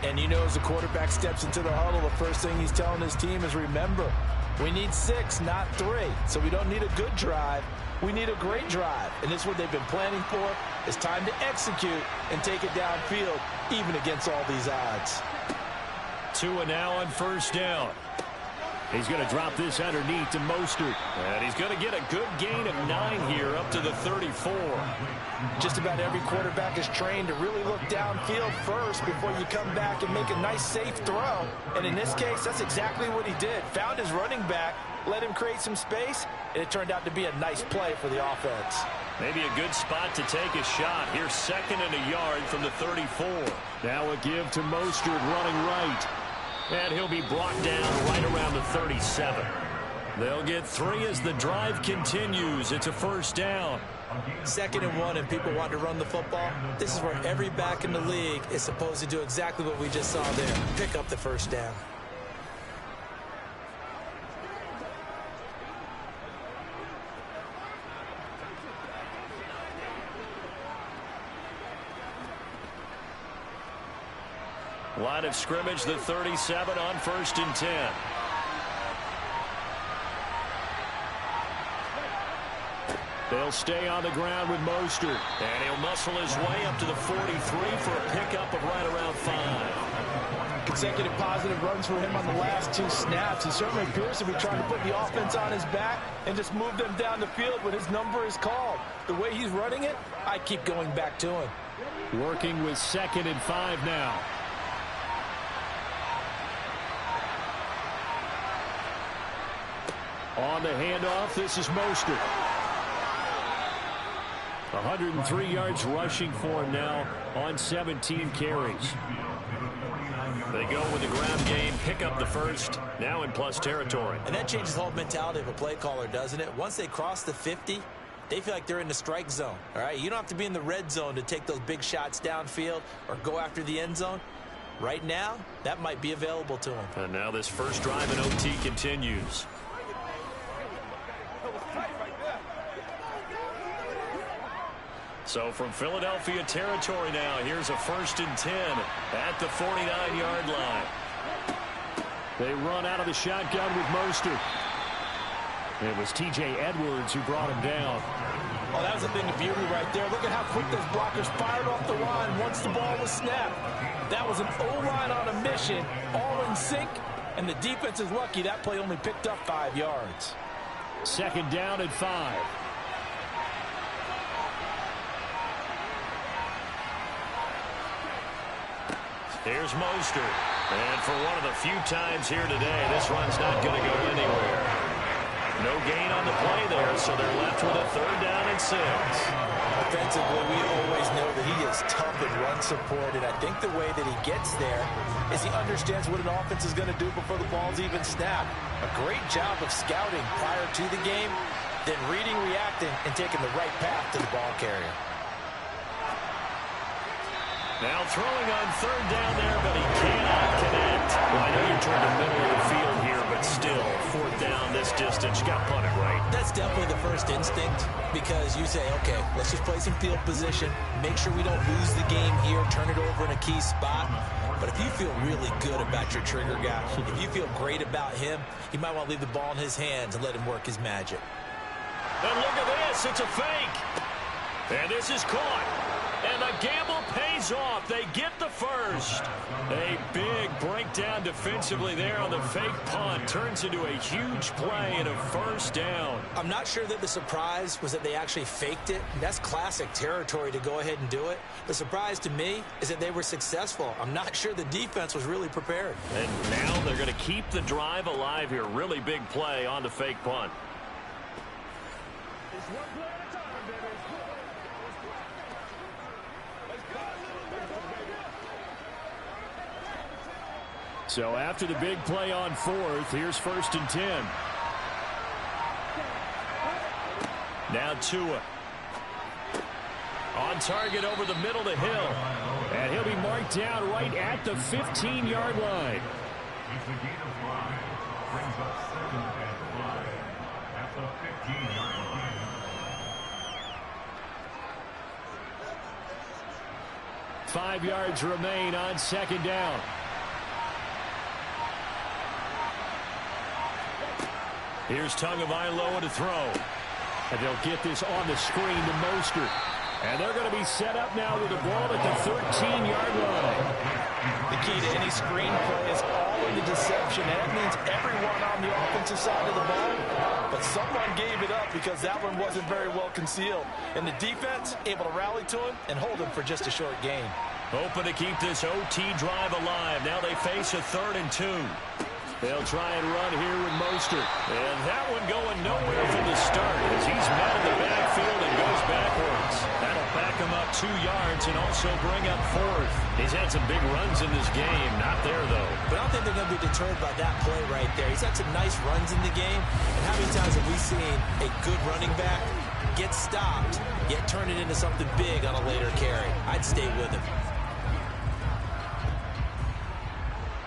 [SPEAKER 2] And you know, as the quarterback steps into the huddle, the first thing he's telling his team is, remember, we need 6, not 3. So we don't need a good drive. We need a great drive. And this is what they've been planning for. It's time to execute and take it downfield, even against all these odds.
[SPEAKER 1] Tua now on first down. He's going to drop this underneath to Mostert. And he's going to get a good gain of 9 here up to the 34.
[SPEAKER 2] Just about every quarterback is trained to really look downfield first before you come back and make a nice, safe throw. And in this case, that's exactly what he did. Found his running back, let him create some space, and it turned out to be a nice play for the offense.
[SPEAKER 1] Maybe a good spot to take a shot. Here's 2nd and a yard from the 34.
[SPEAKER 7] Now a give to Mostert running right.
[SPEAKER 1] And he'll be brought down right around the 37. They'll get 3 as the drive continues. It's a first down.
[SPEAKER 6] 2nd and 1, and people want to run the football. This is where every back in the league is supposed to do exactly what we just saw there. Pick up the first down.
[SPEAKER 1] Line of scrimmage, the 37 on 1st and 10. They'll stay on the ground with Mostert. And he'll muscle his way up to the 43 for a pickup of right around 5.
[SPEAKER 2] Consecutive positive runs for him on the last 2 snaps. He certainly appears to be trying to put the offense on his back and just move them down the field when his number is called. The way he's running it, I keep going back to him.
[SPEAKER 7] Working with 2nd and 5 now. On the handoff, this is Mostert. 103 yards rushing for him now on 17 carries.
[SPEAKER 1] They go with the ground game, pick up the first, now in plus territory.
[SPEAKER 6] And that changes the whole mentality of a play caller, doesn't it? Once they cross the 50, they feel like they're in the strike zone. All right, you don't have to be in the red zone to take those big shots downfield or go after the end zone. Right now, that might be available to them.
[SPEAKER 1] And now this first drive in OT continues. So from Philadelphia territory now, here's a 1st and 10 at the 49-yard line.
[SPEAKER 7] They run out of the shotgun with Mostert. It was T.J. Edwards who brought him down.
[SPEAKER 2] Oh, that was a thing of beauty right there. Look at how quick those blockers fired off the line once the ball was snapped. That was an O-line on a mission, all in sync, and the defense is lucky that play only picked up 5 yards.
[SPEAKER 1] Second down and 5. Here's Mostert. And for one of the few times here today, this run's not going to go anywhere. No gain on the play there, so they're left with a third down and 6.
[SPEAKER 2] Offensively, we always know that he is tough in run support, and I think the way that he gets there is he understands what an offense is going to do before the ball's even snapped. A great job of scouting prior to the game, then reading, reacting, and taking the right path to the ball carrier.
[SPEAKER 1] Now throwing on third down there, but he cannot connect. Well, I know you're toward the middle of the field here, but still, fourth down this distance, got punted, right?
[SPEAKER 2] That's definitely the first instinct, because you say, okay, let's just play some field position, make sure we don't lose the game here, turn it over in a key spot. But if you feel really good about your trigger guy, if you feel great about him, you might want to leave the ball in his hands and let him work his magic.
[SPEAKER 1] And look at this, it's a fake. And this is caught. And the gamble pays off. They get the first. A big breakdown defensively there on the fake punt. Turns into a huge play and a first down.
[SPEAKER 2] I'm not sure that the surprise was that they actually faked it. That's classic territory to go ahead and do it. The surprise to me is that they were successful. I'm not sure the defense was really prepared.
[SPEAKER 1] And now they're going to keep the drive alive here. Really big play on the fake punt. So after the big play on fourth, here's 1st and 10. Now Tua. On target over the middle to Hill. And he'll be marked down right at the 15-yard line.
[SPEAKER 3] It's a gain of 5. Brings up 2nd and 5 at the 15-yard line.
[SPEAKER 1] Five yards remain on second down. Here's Tagovailoa to throw. And they'll get this on the screen to Mostert. And they're going to be set up now with the ball at the 13-yard line.
[SPEAKER 2] The key to any screen play is all in the deception. And that means everyone on the offensive side of the ball. But someone gave it up because that one wasn't very well concealed. And the defense able to rally to him and hold him for just a short gain.
[SPEAKER 1] Hoping to keep this OT drive alive. Now they face a 3rd and 2. They'll try and run here with Mostert. And that one going nowhere from the start as he's met in the backfield and goes backwards. That'll back him up 2 yards and also bring up 4th. He's had some big runs in this game. Not there, though.
[SPEAKER 2] But I don't think they're going to be deterred by that play right there. He's had some nice runs in the game. And how many times have we seen a good running back get stopped, yet turn it into something big on a later carry? I'd stay with him.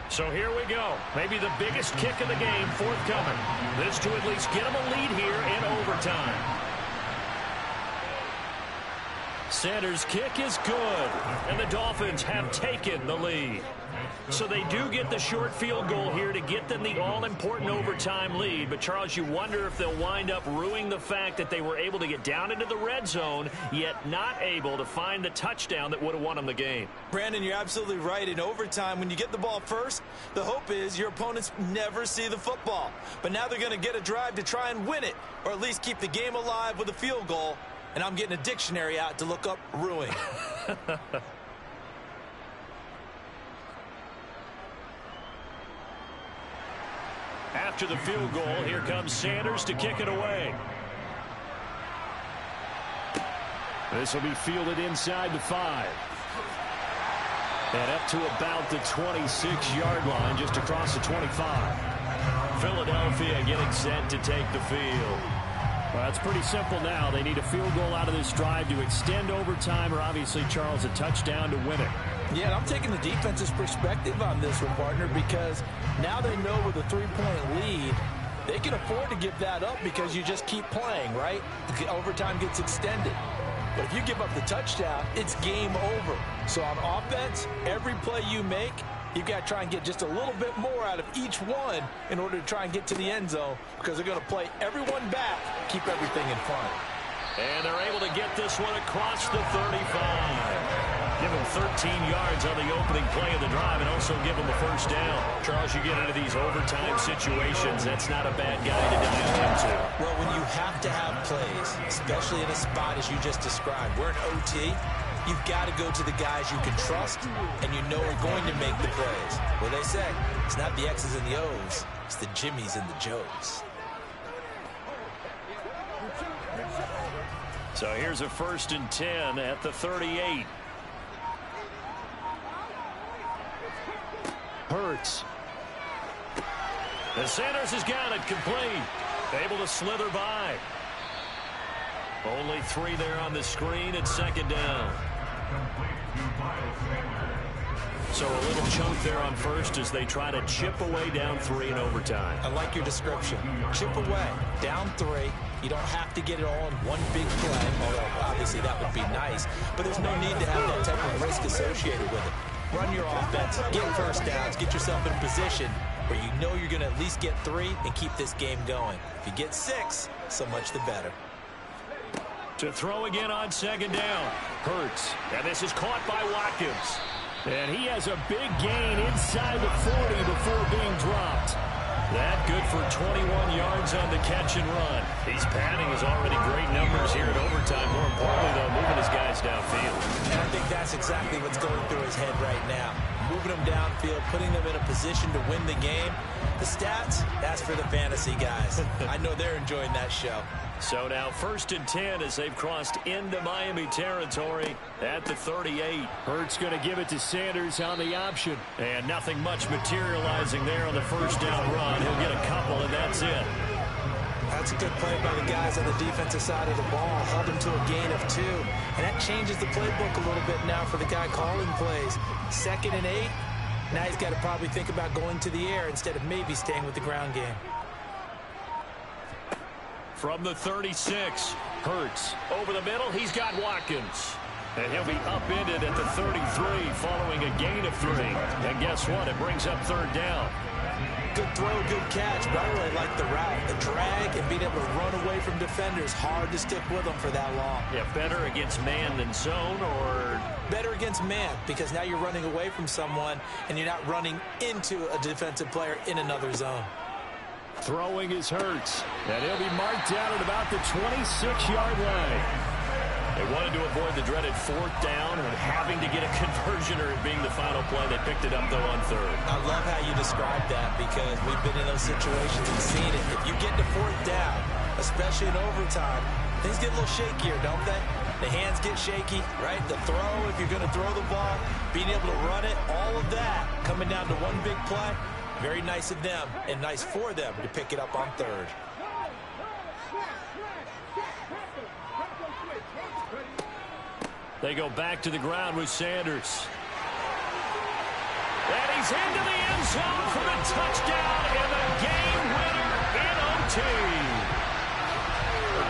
[SPEAKER 1] So here we go. Maybe the biggest kick of the game forthcoming. This to at least get them a lead here in overtime. Sanders' kick is good, and the Dolphins have taken the lead. So they do get the short field goal here to get them the all-important overtime lead. But, Charles, you wonder if they'll wind up ruining the fact that they were able to get down into the red zone, yet not able to find the touchdown that would have won them the game.
[SPEAKER 2] Brandon, you're absolutely right. In overtime, when you get the ball first, the hope is your opponents never see the football. But now they're going to get a drive to try and win it, or at least keep the game alive with a field goal. And I'm getting a dictionary out to look up ruin.
[SPEAKER 1] After the field goal, here comes Sanders to kick it away. This will be fielded inside the 5. And up to about the 26-yard line, just across the 25. Philadelphia getting set to take the field. Well, it's pretty simple now. They need a field goal out of this drive to extend overtime, or obviously, Charles, a touchdown to win it.
[SPEAKER 2] Yeah, and I'm taking the defense's perspective on this one, partner, because now they know with a 3-point lead, they can afford to give that up because you just keep playing, right? The overtime gets extended. But if you give up the touchdown, it's game over. So on offense, every play you make, you've got to try and get just a little bit more out of each one in order to try and get to the end zone, because they're going to play everyone back, keep everything in front.
[SPEAKER 1] And they're able to get this one across the 35. Give him 13 yards on the opening play of the drive and also give him a first down. Charles, you get into these overtime situations, that's not a bad guy to dial into.
[SPEAKER 2] Well, when you have to have plays, especially in a spot as you just described, we're in OT, you've got to go to the guys you can trust and you know are going to make the plays. Well, they say it's not the X's and the O's, it's the Jimmies and the Joes.
[SPEAKER 1] So here's a 1st and 10 at the 38. Hurts. And Sanders has got it complete. Able to slither by. Only 3 there on the screen at 2nd down. So a little choke there on 1st as they try to chip away down 3 in overtime.
[SPEAKER 2] I like your description. Chip away. Down 3. You don't have to get it all in one big play, although obviously that would be nice. But there's no need to have that type of risk associated with it. Run your offense, get first downs, get yourself in a position where you know you're going to at least get 3 and keep this game going. If you get 6, so much the better.
[SPEAKER 1] To throw again on 2nd down. Hurts. And this is caught by Watkins. And he has a big gain inside the 40 before being dropped. That good for 21 yards on the catch and run. He's padding his already great numbers here at overtime. More importantly, though, moving his guys downfield.
[SPEAKER 2] And I think that's exactly what's going through his head right now. Moving them downfield, putting them in a position to win the game. The stats, that's for the fantasy guys. I know they're enjoying that show.
[SPEAKER 1] So now 1st and 10 as they've crossed into Miami territory at the 38. Hurts going to give it to Sanders on the option. And nothing much materializing there on the 1st down run. He'll get a couple, and that's it.
[SPEAKER 2] That's a good play by the guys on the defensive side of the ball. Held him to a gain of 2. And that changes the playbook a little bit now for the guy calling plays. 2nd and 8. Now he's got to probably think about going to the air instead of maybe staying with the ground game.
[SPEAKER 1] From the 36, Hurts. Over the middle, he's got Watkins. And he'll be upended at the 33 following a gain of 3. And guess what? It brings up 3rd down.
[SPEAKER 2] Good throw, good catch. But I really like the route. The drag and being able to run away from defenders. Hard to stick with them for that long.
[SPEAKER 1] Yeah, better against man than zone, or?
[SPEAKER 2] Better against man, because now you're running away from someone and you're not running into a defensive player in another zone.
[SPEAKER 1] Throwing is Hurts. And he'll be marked down at about the 26-yard line. They wanted to avoid the dreaded 4th down and having to get a conversion or it being the final play. They picked it up, though, on 3rd.
[SPEAKER 2] I love how you described that because we've been in those situations and seen it. If you get to 4th down, especially in overtime, things get a little shakier, don't they? The hands get shaky, right? The throw, if you're going to throw the ball, being able to run it, all of that coming down to one big play. Very nice of them and nice for them to pick it up on 3rd.
[SPEAKER 1] They go back to the ground with Sanders. And he's into the end zone for the touchdown and the game winner in OT. A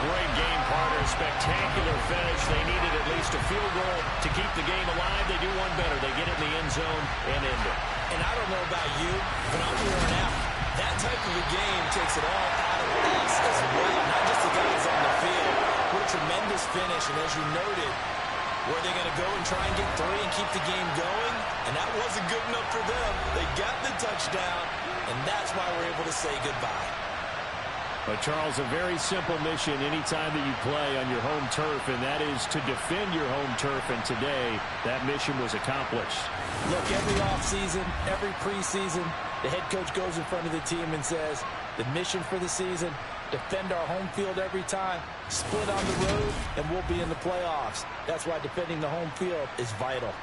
[SPEAKER 1] great game partner, spectacular finish. They needed at least a field goal to keep the game alive. They do one better. They get it in the end zone and end it.
[SPEAKER 2] And I don't know about you, but I'm worn out. That type of a game takes it all out of us as well, not just the guys on the field. What a tremendous finish, and as you noted, were they going to go and try and get 3 and keep the game going? And that wasn't good enough for them. They got the touchdown, and that's why we're able to say goodbye.
[SPEAKER 1] But, Charles, a very simple mission anytime that you play on your home turf, and that is to defend your home turf. And today, that mission was accomplished.
[SPEAKER 2] Look, every offseason, every preseason, the head coach goes in front of the team and says, the mission for the season, defend our home field every time, split on the road, and we'll be in the playoffs. That's why defending the home field is vital.